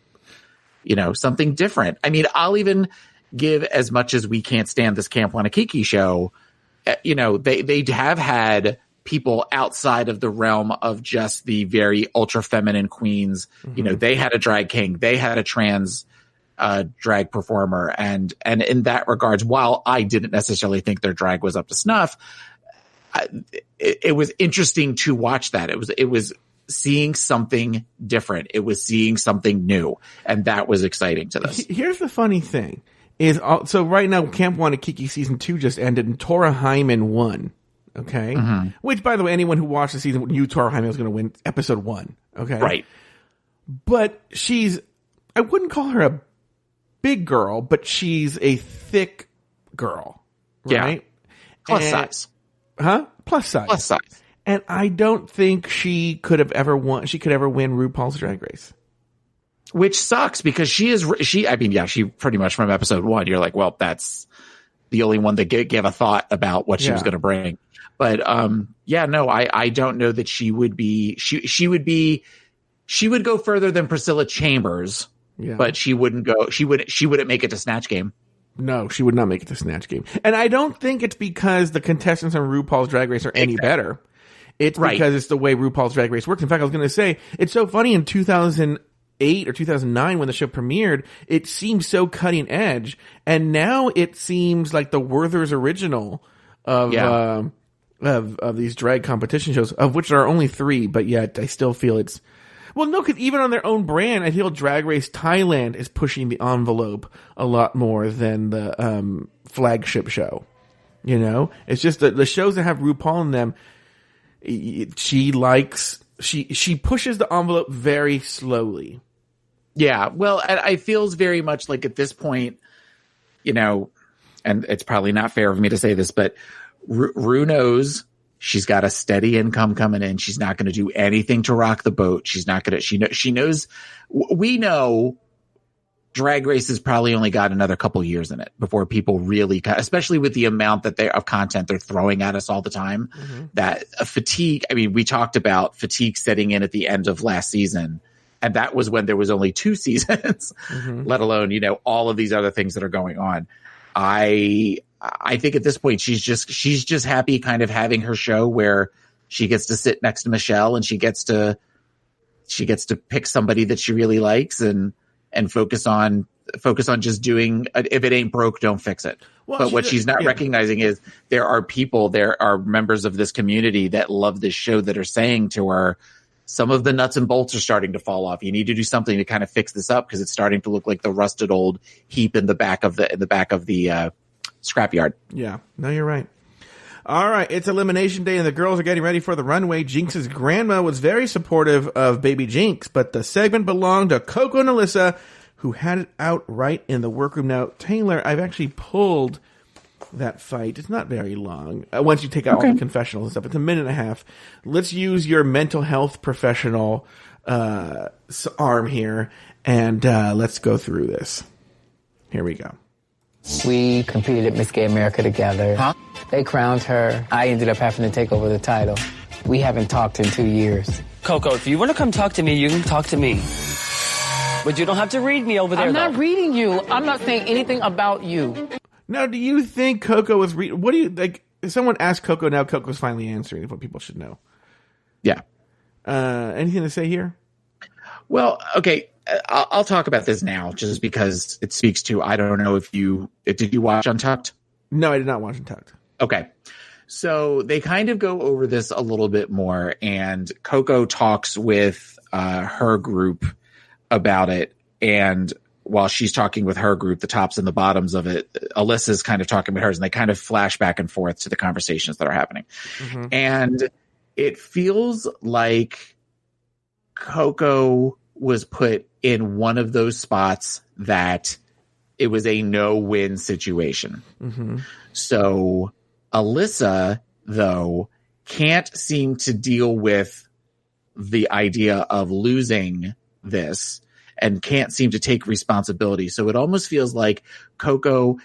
something different. I mean, I'll even give, as much as we can't stand this Camp Wanakiki show, they have had people outside of the realm of just the very ultra feminine queens. Mm-hmm. They had a drag king, they had a trans drag performer. And in that regards, while I didn't necessarily think their drag was up to snuff, it was interesting to watch that. It was seeing something different. It was seeing something new. And that was exciting to this. Here's the funny thing is, so right now Camp Wanakiki season 2 just ended and Tora Hyman won. Okay. Mm-hmm. Which, by the way, anyone who watched the season knew Tora Hyman was going to win episode 1. Okay. Right. But I wouldn't call her a big girl, but she's a thick girl. Right. Yeah. Plus size. Huh? Plus size. And I don't think she could ever win RuPaul's Drag Race. Which sucks because she pretty much from episode 1, you're like, well, that's the only one that gave a thought about what she was going to bring. But, I don't know that she would go further than Priscilla Chambers, but she wouldn't make it to Snatch Game. No, she would not make it to Snatch Game. And I don't think it's because the contestants on RuPaul's Drag Race are any better. It's because it's the way RuPaul's Drag Race works. In fact, I was going to say, it's so funny in 2008 or 2009 when the show premiered, it seemed so cutting edge. And now it seems like the Werther's original of these drag competition shows, of which there are only 3, but yet I still feel it's... Well, no, because even on their own brand, I feel Drag Race Thailand is pushing the envelope a lot more than the flagship show. It's just the shows that have RuPaul in them. She pushes the envelope very slowly. Yeah, well, I feels very much like at this point, and it's probably not fair of me to say this, but Ru knows. She's got a steady income coming in. She's not going to do anything to rock the boat. She's not going to, she knows, we know Drag Race has probably only got another couple years in it before people really, especially with the amount of content they're throwing at us all the time, that fatigue. I mean, we talked about fatigue setting in at the end of last season. And that was when there was only 2 seasons, let alone, all of these other things that are going on. I think at this point she's just happy kind of having her show where she gets to sit next to Michelle and she gets to pick somebody that she really likes and focus on just doing, if it ain't broke, don't fix it. Well, but what she's not recognizing is there are members of this community that love this show that are saying to her, some of the nuts and bolts are starting to fall off. You need to do something to kind of fix this up because it's starting to look like the rusted old heap in the back of the scrapyard. Yeah, no, you're right. All right, it's Elimination Day and the girls are getting ready for the runway. Jinx's grandma was very supportive of baby Jinx, but the segment belonged to Coco and Alyssa, who had it out right in the workroom. Now, Taylor, I've actually pulled that fight. It's not very long. Once you take out all the confessionals and stuff, it's a minute and a half. Let's use your mental health professional arm here, and let's go through this. Here we go. We competed at Miss Gay America together. Huh? They crowned her. I ended up having to take over the title. We haven't talked in 2 years. Coco, if you want to come talk to me, you can talk to me. But you don't have to read me over there, I'm not reading you. I'm not saying anything about you. Now, do you think Coco was what do you like? If someone asked Coco, now Coco's finally answering what people should know. Yeah. Anything to say here? Well, okay. I'll talk about this now just because it speaks to, I don't know if did you watch Untucked? No, I did not watch Untucked. Okay. So they kind of go over this a little bit more, and Coco talks with her group about it. And while she's talking with her group, the tops and the bottoms of it, Alyssa's kind of talking with hers, and they kind of flash back and forth to the conversations that are happening. Mm-hmm. And it feels like Coco was put in one of those spots that it was a no-win situation. Mm-hmm. So Alyssa, though, can't seem to deal with the idea of losing this and can't seem to take responsibility. So it almost feels like Alyssa's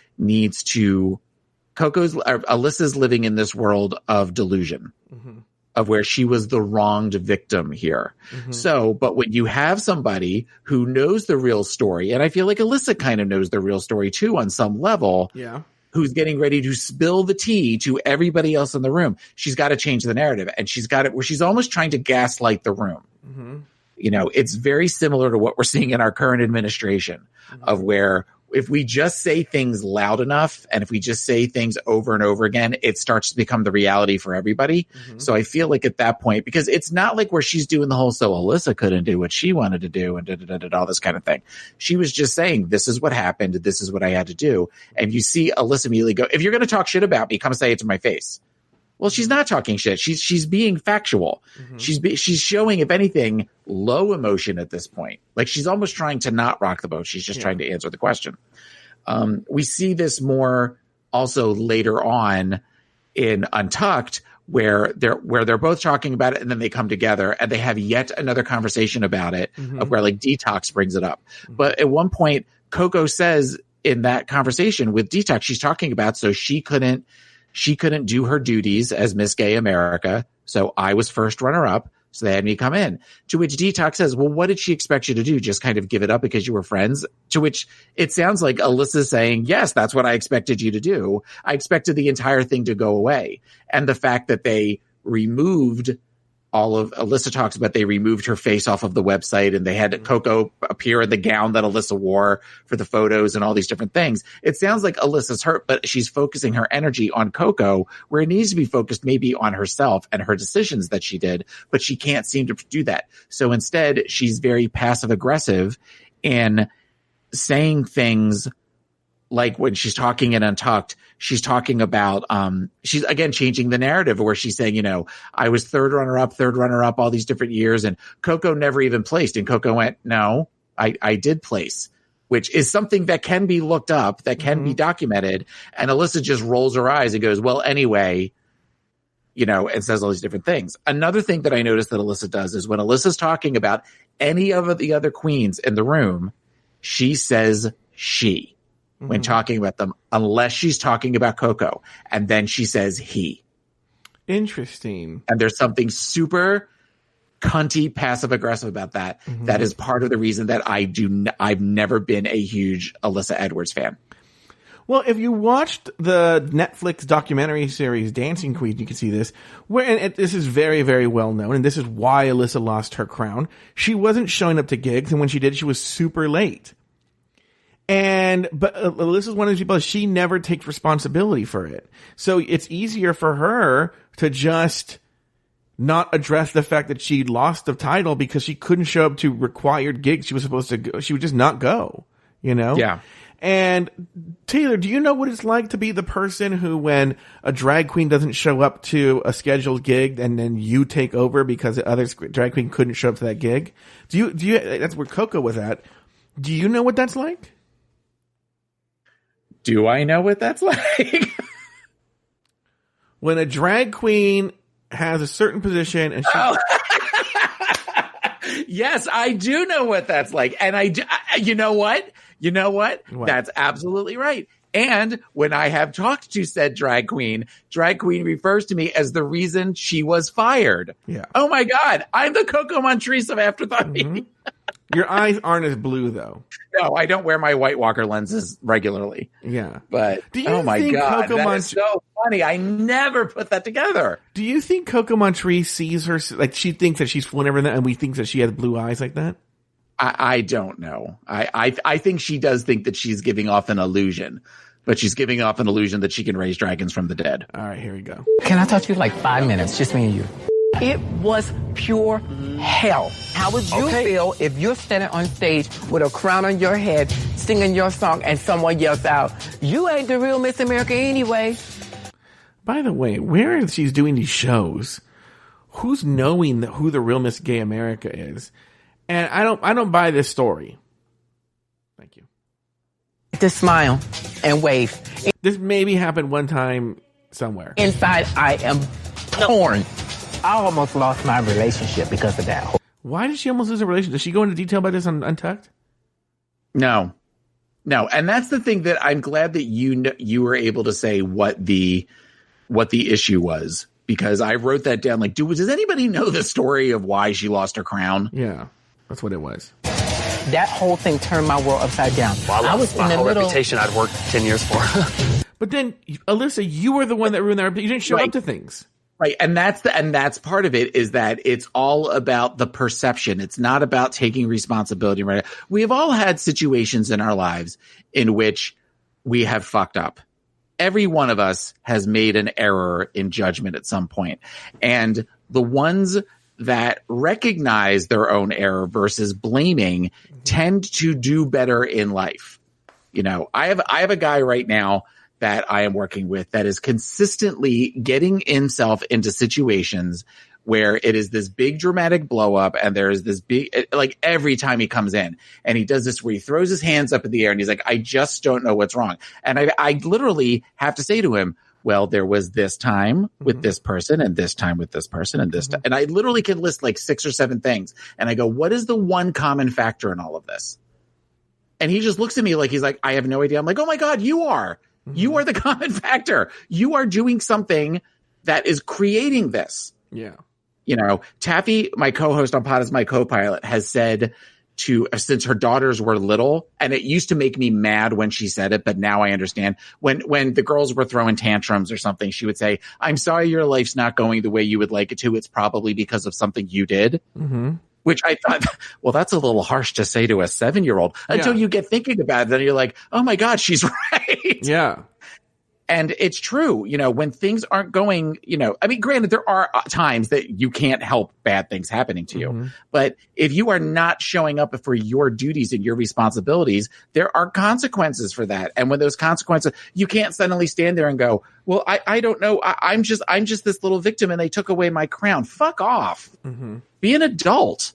living in this world of delusion, mm-hmm. of where she was the wronged victim here. Mm-hmm. So, but when you have somebody who knows the real story, and I feel like Alyssa kind of knows the real story too on some level, yeah, who's getting ready to spill the tea to everybody else in the room, she's got to change the narrative. And she's got it where she's almost trying to gaslight the room. Mm-hmm. You know, it's very similar to what we're seeing in our current administration, mm-hmm. of where if we just say things loud enough and if we just say things over and over again, it starts to become the reality for everybody. Mm-hmm. So I feel like at that point, because it's not like where she's doing the whole, so Alyssa couldn't do what she wanted to do and all this kind of thing. She was just saying, this is what happened. This is what I had to do. And you see Alyssa immediately go, if you're going to talk shit about me, come say it to my face. Well, she's not talking shit. She's being factual. Mm-hmm. She's showing, if anything, low emotion at this point. Like she's almost trying to not rock the boat. She's just trying to answer the question. We see this more also later on in Untucked, where they're both talking about it, and then they come together and they have yet another conversation about it, mm-hmm. of where like Detox brings it up. Mm-hmm. But at one point, Coco says in that conversation with Detox, she's talking about so she couldn't do her duties as Miss Gay America. So I was first runner up. So they had me come in, to which Detox says, well, what did she expect you to do? Just kind of give it up because you were friends? To which it sounds like Alyssa's saying, yes, that's what I expected you to do. I expected the entire thing to go away. And the fact that they removed Alyssa talks about they removed her face off of the website and they had Coco appear in the gown that Alyssa wore for the photos and all these different things. It sounds like Alyssa's hurt, but she's focusing her energy on Coco where it needs to be focused maybe on herself and her decisions that she did, but she can't seem to do that. So instead, she's very passive aggressive in saying things like when she's talking in Untucked, she's talking about, she's again changing the narrative where she's saying, you know, I was third runner up all these different years and Coco never even placed. And Coco went, no, I did place, which is something that can be looked up, that can mm-hmm. be documented. And Alyssa just rolls her eyes and goes, well, anyway, you know, and says all these different things. Another thing that I noticed that Alyssa does is when Alyssa's talking about any of the other queens in the room, she says she. When talking about them, unless she's talking about Coco. And then she says he. Interesting. And there's something super cunty, passive aggressive about that. Mm-hmm. That is part of the reason that I've never been a huge Alyssa Edwards fan. Well, if you watched the Netflix documentary series Dancing Queen, you can see this. This is very, very well known, and this is why Alyssa lost her crown. She wasn't showing up to gigs, and when she did, she was super late. But Alyssa's one of these people, she never takes responsibility for it. So it's easier for her to just not address the fact that she lost the title because she couldn't show up to required gigs she was supposed to go. She would just not go, you know? Yeah. And Taylor, do you know what it's like to be the person who, when a drag queen doesn't show up to a scheduled gig and then you take over because the other drag queen couldn't show up to that gig? Do you, that's where Coco was at. Do you know what that's like? Do I know what that's like? When a drag queen has a certain position and she... Yes, I do know what that's like. And you know what? That's absolutely right. And when I have talked to said drag queen refers to me as the reason she was fired. Yeah. Oh my God. I'm the Coco Montrese of Afterthought. Mm-hmm. Your eyes aren't as blue though. No, I don't wear my White Walker lenses regularly. Yeah. But oh my God, that is so funny. I never put that together. Do you think Coco Montrese sees her, like she thinks that she's fooling everything and we think that she has blue eyes like that? I don't know. I think she does think that she's giving off an illusion, but she's giving off an illusion that she can raise dragons from the dead. All right, here we go. Can I talk to you like 5 minutes? Just me and you. It was pure hell. How would you feel if you're standing on stage with a crown on your head, singing your song, and someone yells out, "You ain't the real Miss America anyway"? By the way, where she's doing these shows, who's knowing who the real Miss Gay America is? And I don't buy this story. Thank you. To smile and wave. This maybe happened one time somewhere. Inside, I am torn. I almost lost my relationship because of that. Why did she almost lose a relationship? Does she go into detail about this on Untucked? No. And that's the thing that I'm glad that you were able to say what the issue was, because I wrote that down. Like, does anybody know the story of why she lost her crown? Yeah. That's what it was. That whole thing turned my world upside down. Well, I was in the middle. Reputation I'd worked 10 years for. But then, Alyssa, you were the one that ruined that reputation. You didn't show up to things. Right. And that's part of it, is that it's all about the perception. It's not about taking responsibility. Right. We have all had situations in our lives in which we have fucked up. Every one of us has made an error in judgment at some point. And the ones that recognize their own error versus blaming tend to do better in life. You know, I have a guy right now that I am working with that is consistently getting himself into situations where it is this big dramatic blow up, and there is this big, like every time he comes in and he does this where he throws his hands up in the air and he's like, I just don't know what's wrong. And I literally have to say to him, well, there was this time with this person and this time with this person and this time. And I literally can list like 6 or 7 things. And I go, what is the one common factor in all of this? And he just looks at me like, he's like, I have no idea. I'm like, oh my God, you are the common factor. You are doing something that is creating this. Yeah. You know, Taffy, my co-host on Pod, is my co-pilot, has said since her daughters were little, and it used to make me mad when she said it, but now I understand. When the girls were throwing tantrums or something, she would say, I'm sorry your life's not going the way you would like it to. It's probably because of something you did. Mm-hmm. Which I thought, well, that's a little harsh to say to a 7-year-old until you get thinking about it. Then you're like, oh my God, she's right. Yeah. And it's true, you know, when things aren't going, you know, I mean, granted, there are times that you can't help bad things happening to you. But if you are not showing up for your duties and your responsibilities, there are consequences for that. And when those consequences, you can't suddenly stand there and go, well, I don't know. I'm just this little victim and they took away my crown. Fuck off. Be an adult.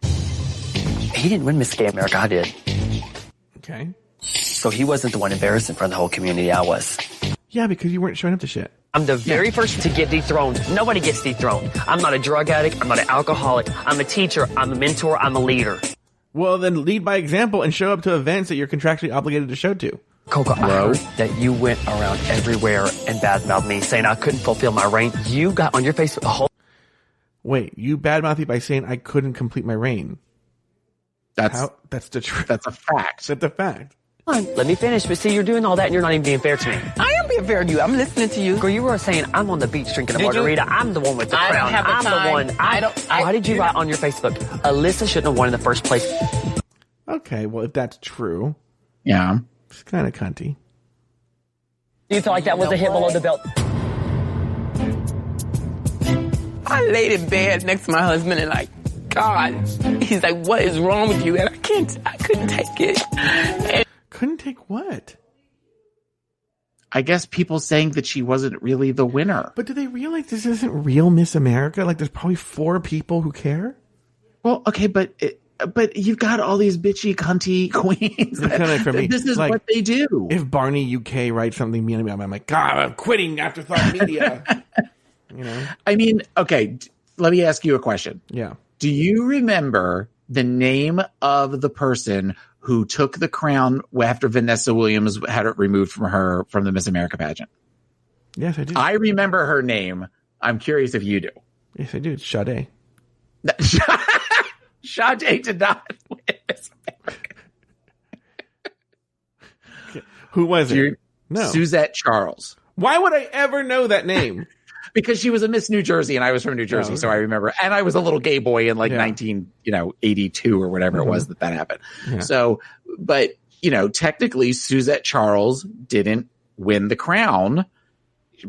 He didn't win Miss Gay America. I did. Okay. So he wasn't the one embarrassed in front of the whole community. I was. Yeah, because you weren't showing up to shit. I'm the very first to get dethroned. Nobody gets dethroned. I'm not a drug addict. I'm not an alcoholic. I'm a teacher. I'm a mentor. I'm a leader. Well, then lead by example and show up to events that you're contractually obligated to show to. Coco, I heard that you went around everywhere and badmouthed me, saying I couldn't fulfill my reign. You got on your face a whole... Wait, you badmouthed me by saying I couldn't complete my reign. That's the truth. That's a fact. That's a fact. Let me finish. But see, you're doing all that and you're not even being fair to me. I am being fair to you. I'm listening to you. Girl, you were saying I'm on the beach drinking a margarita. I'm the one with the crown. I don't have the I'm time. the one. Why did you write on your Facebook, Alyssa shouldn't have won in the first place? Okay, well, if that's true. Yeah. It's kind of cunty. Do you feel like that was a hit below the belt? I laid in bed next to my husband and like, God, he's like, what is wrong with you? And I couldn't take it. Couldn't take what? I guess people saying that she wasn't really the winner. But do they realize this isn't real Miss America? Like, there's probably 4 people who care? Well, okay, but you've got all these bitchy, cunty queens. This is like, what they do. If Barney UK writes something mean about me, I'm like, God, I'm quitting Afterthought Media. You know? I mean, okay, let me ask you a question. Yeah. Do you remember the name of the person who took the crown after Vanessa Williams had it removed from the Miss America pageant. Yes, I do. I remember her name. I'm curious if you do. Yes, I do. It's Sade. Sade did not win Miss America. Who was it? No. Suzette Charles. Why would I ever know that name? Because she was a Miss New Jersey and I was from New Jersey, so I remember. And I was a little gay boy in 1982 or whatever it was that happened. Yeah. So, but technically Suzette Charles didn't win the crown,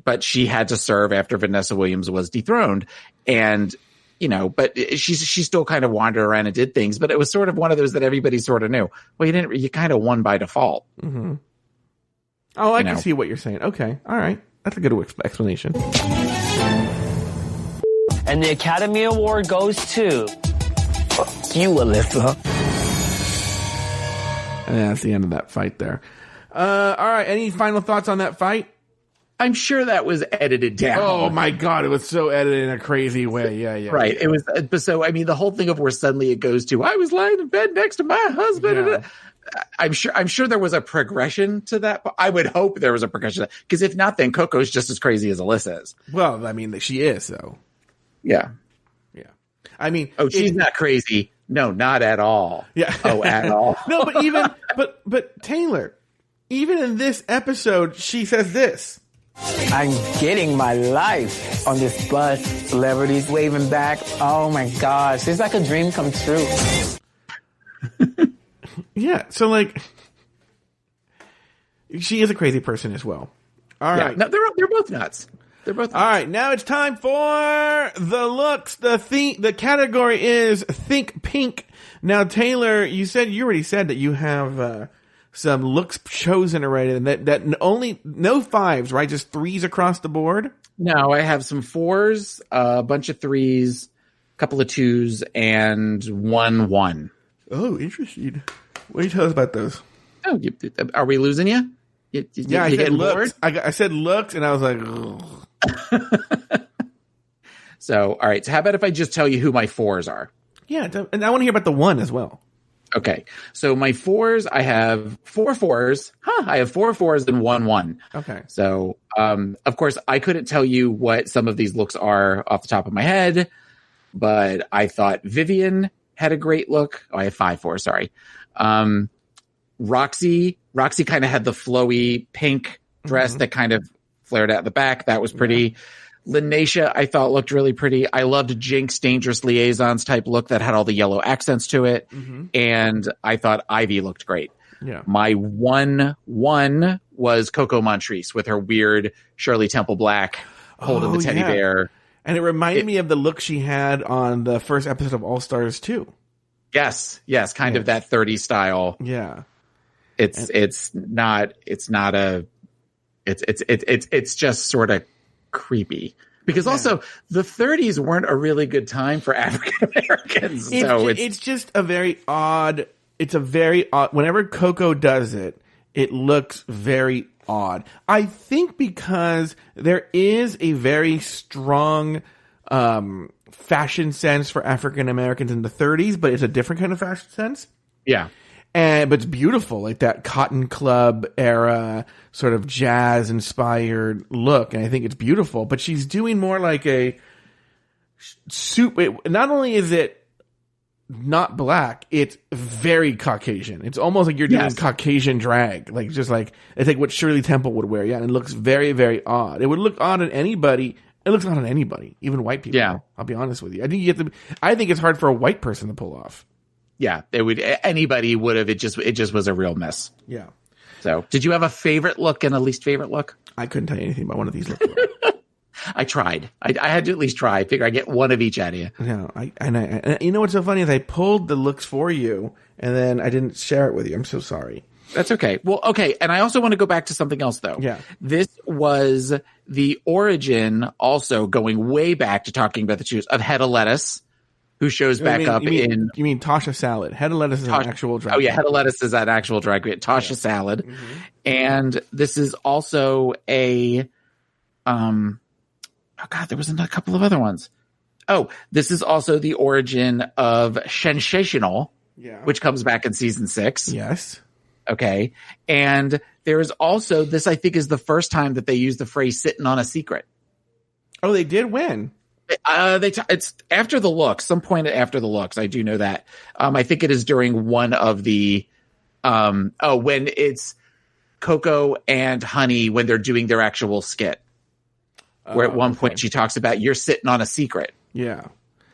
but she had to serve after Vanessa Williams was dethroned. And, but she still kind of wandered around and did things, but it was sort of one of those that everybody sort of knew. Well, you kind of won by default. Mm-hmm. Oh, I can see what you're saying. Okay. All right. That's a good explanation. And the Academy Award goes to you, Alyssa. And that's the end of that fight there. All right. Any final thoughts on that fight? I'm sure that was edited down. Oh my God. It was so edited in a crazy way. Yeah. Right. It was. So, I mean, the whole thing of where suddenly it goes to, I was lying in bed next to my husband. Yeah. I'm sure there was a progression to that. I would hope there was a progression because if not, then Coco's just as crazy as Alyssa is. Well, I mean, she is though. Yeah. I mean, she's not crazy. No, not at all. Yeah. Oh, at all. No, but but Taylor, even in this episode, she says this. I'm getting my life on this bus. Celebrities waving back. Oh my gosh, it's like a dream come true. Yeah, so she is a crazy person as well. All right. No, they're both nuts. All right, now it's time for the looks. The category is Think Pink. Now, Taylor, you already said that you have some looks chosen already, and that only no 5s, right? Just 3s across the board. No, I have some 4s, a bunch of 3s, a couple of 2s, and 1. Oh, interesting. What do you tell us about those? Oh, are we losing you? I said looks. I said looks, and I was like, ugh. So, all right. So how about if I just tell you who my 4s are? Yeah, and I want to hear about the 1 as well. Okay. So my 4s, I have 4 4s. I have 4 4s and 1. Okay. So, of course, I couldn't tell you what some of these looks are off the top of my head, but I thought Vivian had a great look. Oh, I have 5 4s. Sorry. Roxy kind of had the flowy pink dress that kind of flared out the back. That was pretty. Yeah. Linacia, I thought looked really pretty. I loved Jinx Dangerous Liaisons type look that had all the yellow accents to it. Mm-hmm. And I thought Ivy looked great. Yeah. My 1 was Coco Montrese with her weird Shirley Temple Black holding the teddy bear. And it reminded me of the look she had on the first episode of All Stars 2. Yes, kind of that 30s style. Yeah. It's just sort of creepy because also the 30s weren't a really good time for African Americans. So it's just a very odd. It's a very odd. Whenever Coco does it, it looks very odd. I think because there is a very strong fashion sense for African Americans in the 30s, but it's a different kind of fashion sense. Yeah. But it's beautiful, like that Cotton Club era sort of jazz inspired look. And I think it's beautiful, but she's doing more like a soup. Not only is it not black, it's very Caucasian. It's almost like you're doing Caucasian drag. Like just like, it's like what Shirley Temple would wear. Yeah. And it looks very, very odd. It would look odd on anybody. It looks odd on anybody, even white people. Yeah. I'll be honest with you. I think it's hard for a white person to pull off. Yeah, anybody would have. It just was a real mess. Yeah. So, did you have a favorite look and a least favorite look? I couldn't tell you anything about one of these looks. I tried. I had to at least try. I figure I get one of each out of you. No, and you know what's so funny is I pulled the looks for you and then I didn't share it with you. I'm so sorry. That's okay. Well, okay. And I also want to go back to something else though. Yeah. This was the origin, also going way back to talking about the shoes of Hedda Lettuce, who shows back You mean Tasha Salad. Hedda Lettuce is an actual drag. Oh yeah, Hedda Lettuce is an actual drag queen. Tasha Salad. Mm-hmm. And this is also a oh god, there was a couple of other ones. Oh, this is also the origin of Sensational, which comes back in season 6. Yes. Okay. And there is also this, I think, is the first time that they use the phrase sitting on a secret. Oh, they did win. It's after the looks, some point after the looks. I do know that. I think it is during one of the, when it's Coco and Honey, when they're doing their actual skit, where at one point she talks about you're sitting on a secret. Yeah.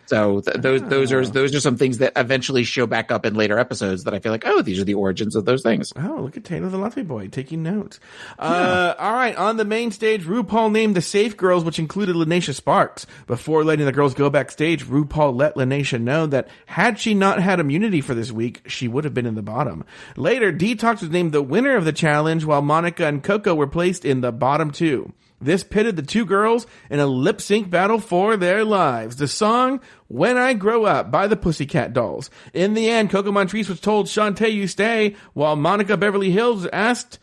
So those are some things that eventually show back up in later episodes that I feel like, oh, these are the origins of those things. Oh, look at Taylor the Latte Boy taking notes. All right, on the main stage, RuPaul named the safe girls, which included Lanesha Sparks. Before letting the girls go backstage, RuPaul let Lanesha know that had she not had immunity for this week, she would have been in the bottom. Later, Detox was named the winner of the challenge, while Monica and Coco were placed in the bottom 2. This pitted the 2 girls in a lip-sync battle for their lives. The song, When I Grow Up, by the Pussycat Dolls. In the end, Coco Montrese was told, Shantae, you stay, while Monica Beverly Hills was asked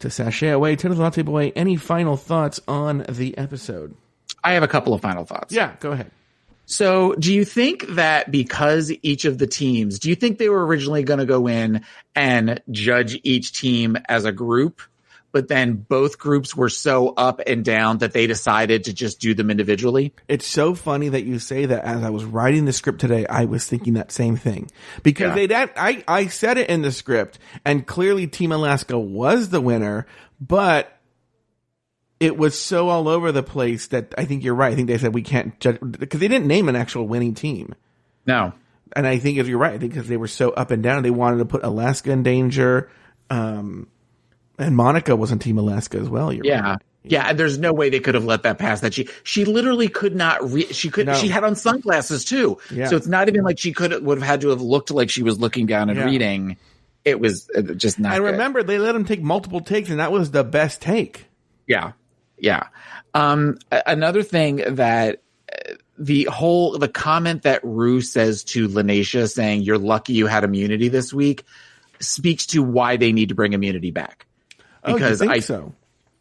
to sashay away. Taylor the Latte Boy, any final thoughts on the episode? I have a couple of final thoughts. Yeah, go ahead. So do you think that because each of the teams, do you think they were originally going to go in and judge each team as a group? But then both groups were so up and down that they decided to just do them individually? It's so funny that you say that. As I was writing the script today, I was thinking that same thing. Because I said it in the script, and clearly Team Alaska was the winner, but it was so all over the place that I think you're right. I think they said we can't judge, because they didn't name an actual winning team. No. And I think if you're right, I think because they were so up and down, they wanted to put Alaska in danger. And Monica was on Team Alaska as well. Right. Yeah. And there's no way they could have let that pass. That she literally could not she had on sunglasses too. Yeah. So it's not even like she would have had to have looked like she was looking down and reading. It was just not. And remember, they let him take multiple takes, and that was the best take. Yeah. Yeah. Another thing that the comment that Ru says to Lanesha saying, you're lucky you had immunity this week, speaks to why they need to bring immunity back. Because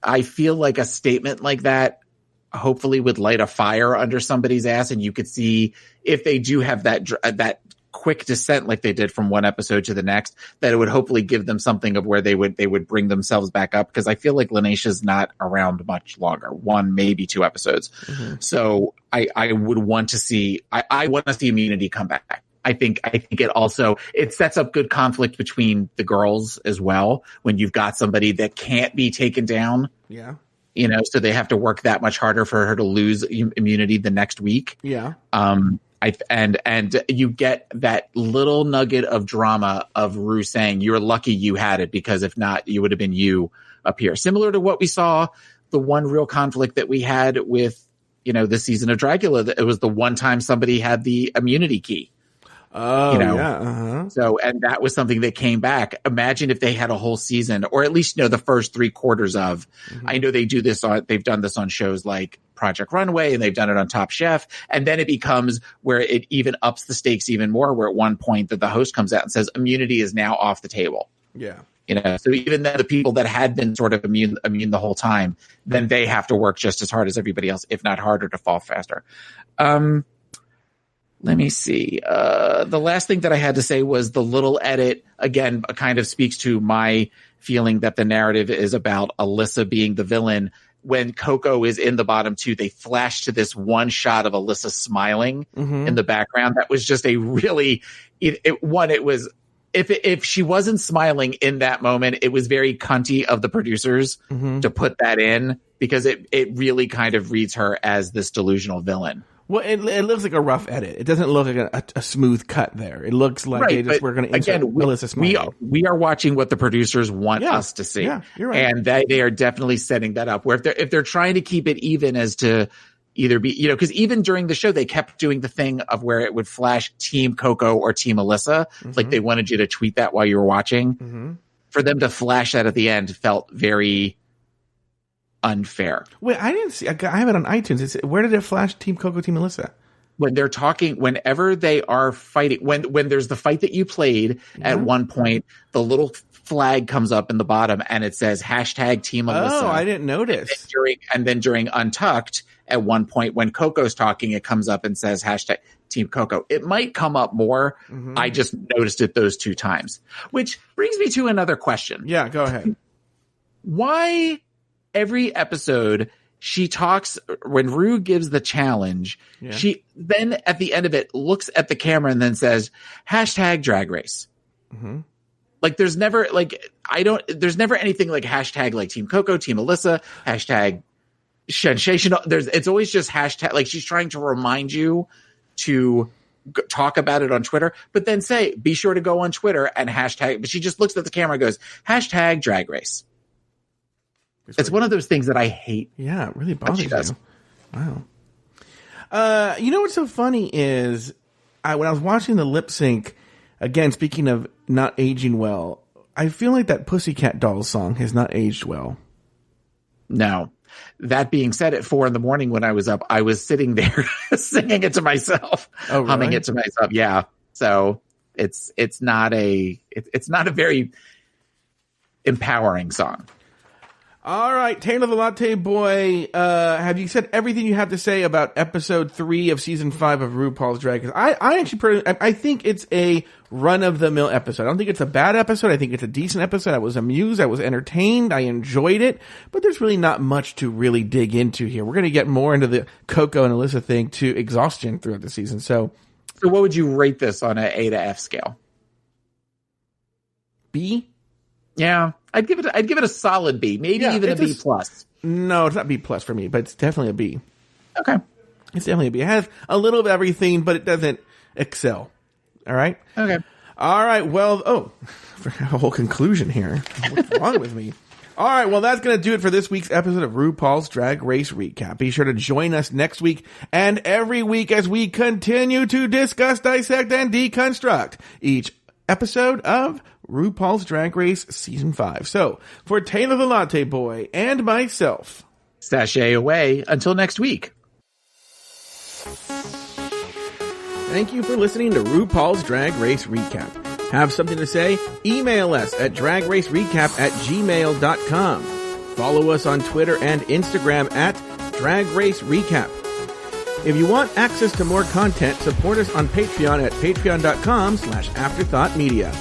I feel like a statement like that hopefully would light a fire under somebody's ass, and you could see if they do have that quick descent like they did from one episode to the next, that it would hopefully give them something of where they would bring themselves back up. Because I feel like Lanesha's not around much longer, 1, maybe 2 episodes. Mm-hmm. So I would want to see I want to see immunity come back. I think it sets up good conflict between the girls as well when you've got somebody that can't be taken down. Yeah. So they have to work that much harder for her to lose immunity the next week. Yeah. And you get that little nugget of drama of Ru saying, you're lucky you had it, because if not, you would have been you up here. Similar to what we saw, the one real conflict that we had with, this season of Dragula, that it was the one time somebody had the immunity key. Oh, yeah. Uh-huh. So, and that was something that came back. Imagine if they had a whole season, or at least, the first 3 quarters of, I know they've done this on shows like Project Runway, and they've done it on Top Chef. And then it becomes where it even ups the stakes even more, where at one point that the host comes out and says, immunity is now off the table. Yeah. So even then the people that had been sort of immune the whole time, then they have to work just as hard as everybody else, if not harder, to fall faster. Let me see. The last thing that I had to say was the little edit, again, kind of speaks to my feeling that the narrative is about Alyssa being the villain. When Coco is in the bottom 2, they flash to this one shot of Alyssa smiling in the background. That was just a really, it was, if she wasn't smiling in that moment, it was very cunty of the producers to put that in, because it really kind of reads her as this delusional villain. Well, it looks like a rough edit. It doesn't look like a smooth cut there. It looks like we're going to insert Melissa smiling. We are watching what the producers want us to see. Yeah, you're right. And they are definitely setting that up. Where if they're trying to keep it even as to either be, because even during the show, they kept doing the thing of where it would flash Team Coco or Team Alyssa. Like they wanted you to tweet that while you were watching. For them to flash that at the end felt very unfair. Wait, I didn't see. I have it on iTunes. Where did it flash Team Coco, Team Alyssa? When they're talking, whenever they are fighting, when there's the fight that you played at one point, the little flag comes up in the bottom and it says #Team Alyssa. Oh, I didn't notice. And then during Untucked, at one point when Coco's talking, it comes up and says hashtag Team Coco. It might come up more. I just noticed it those 2 times, which brings me to another question. Yeah, go ahead. Why every episode she talks when Rue gives the challenge, she then at the end of it looks at the camera and then says hashtag Drag Race. Like there's never there's never anything like hashtag like Team Coco, Team Alyssa, hashtag sensational. It's always just hashtag, like she's trying to remind you to talk about it on Twitter, but then say, be sure to go on Twitter and hashtag, but she just looks at the camera and goes, hashtag Drag Race. It's one of those things that I hate. Yeah, it really bothers you. Wow. You know what's so funny is when I was watching the lip sync, again, speaking of not aging well, I feel like that Pussycat Dolls song has not aged well. No. That being said, at 4 a.m. when I was up, I was sitting there singing it to myself, humming it to myself. Yeah. So it's not a very empowering song. All right, Taylor the Latte Boy, have you said everything you have to say about episode 3 of season 5 of RuPaul's Drag Race? I think it's a run-of-the-mill episode. I don't think it's a bad episode. I think it's a decent episode. I was amused. I was entertained. I enjoyed it. But there's really not much to really dig into here. We're going to get more into the Coco and Alyssa thing to exhaustion throughout the season. So what would you rate this on an A to F scale? B? Yeah, I'd give it a solid B, maybe even a B plus. No, it's not B plus for me, but it's definitely a B. Okay, it's definitely a B. It has a little of everything, but it doesn't excel. All right. Okay. All right. Well, for a whole conclusion here. What's wrong with me? All right. Well, that's going to do it for this week's episode of RuPaul's Drag Race Recap. Be sure to join us next week and every week as we continue to discuss, dissect, and deconstruct each episode of RuPaul's Drag Race Season 5. So, for Taylor the Latte Boy and myself, sashay away until next week. Thank you for listening to RuPaul's Drag Race Recap. Have something to say? Email us at dragracerecap@gmail.com. Follow us on Twitter and Instagram at Drag Race Recap. If you want access to more content, support us on Patreon at patreon.com/afterthoughtmedia.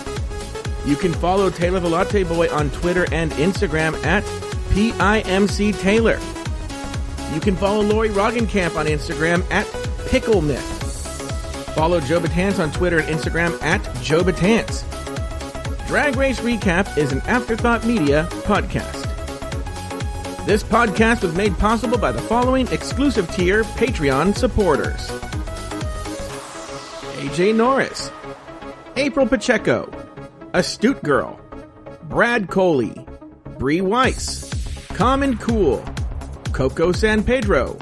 You can follow Taylor the Latte Boy on Twitter and Instagram at PIMCTaylor. You can follow Lori Roggenkamp on Instagram at PickleMyth. Follow Joe Betance on Twitter and Instagram at Joe Betance. Drag Race Recap is an Afterthought Media podcast. This podcast was made possible by the following exclusive tier Patreon supporters: AJ Norris, April Pacheco, Astute Girl, Brad Coley, Bree Weiss, Common Cool, Coco San Pedro,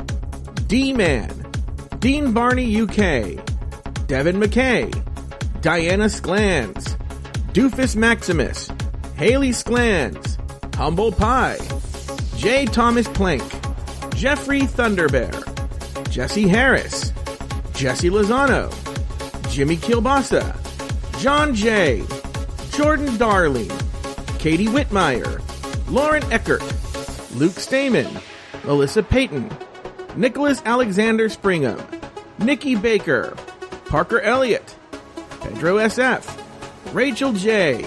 D-Man, Dean Barney UK, Devin McKay, Diana Sklans, Doofus Maximus, Haley Sklans, Humble Pie, J. Thomas Plank, Jeffrey Thunderbear, Jesse Harris, Jesse Lozano, Jimmy Kielbasa, John J., Jordan Darling, Katie Whitmire, Lauren Eckert, Luke Stamen, Melissa Payton, Nicholas Alexander Springham, Nikki Baker, Parker Elliott, Pedro SF, Rachel J.,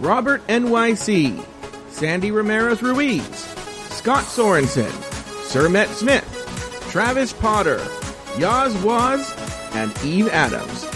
Robert NYC, Sandy Ramirez Ruiz, Scott Sorensen, Sir Met Smith, Travis Potter, Yaz Waz, and Eve Adams.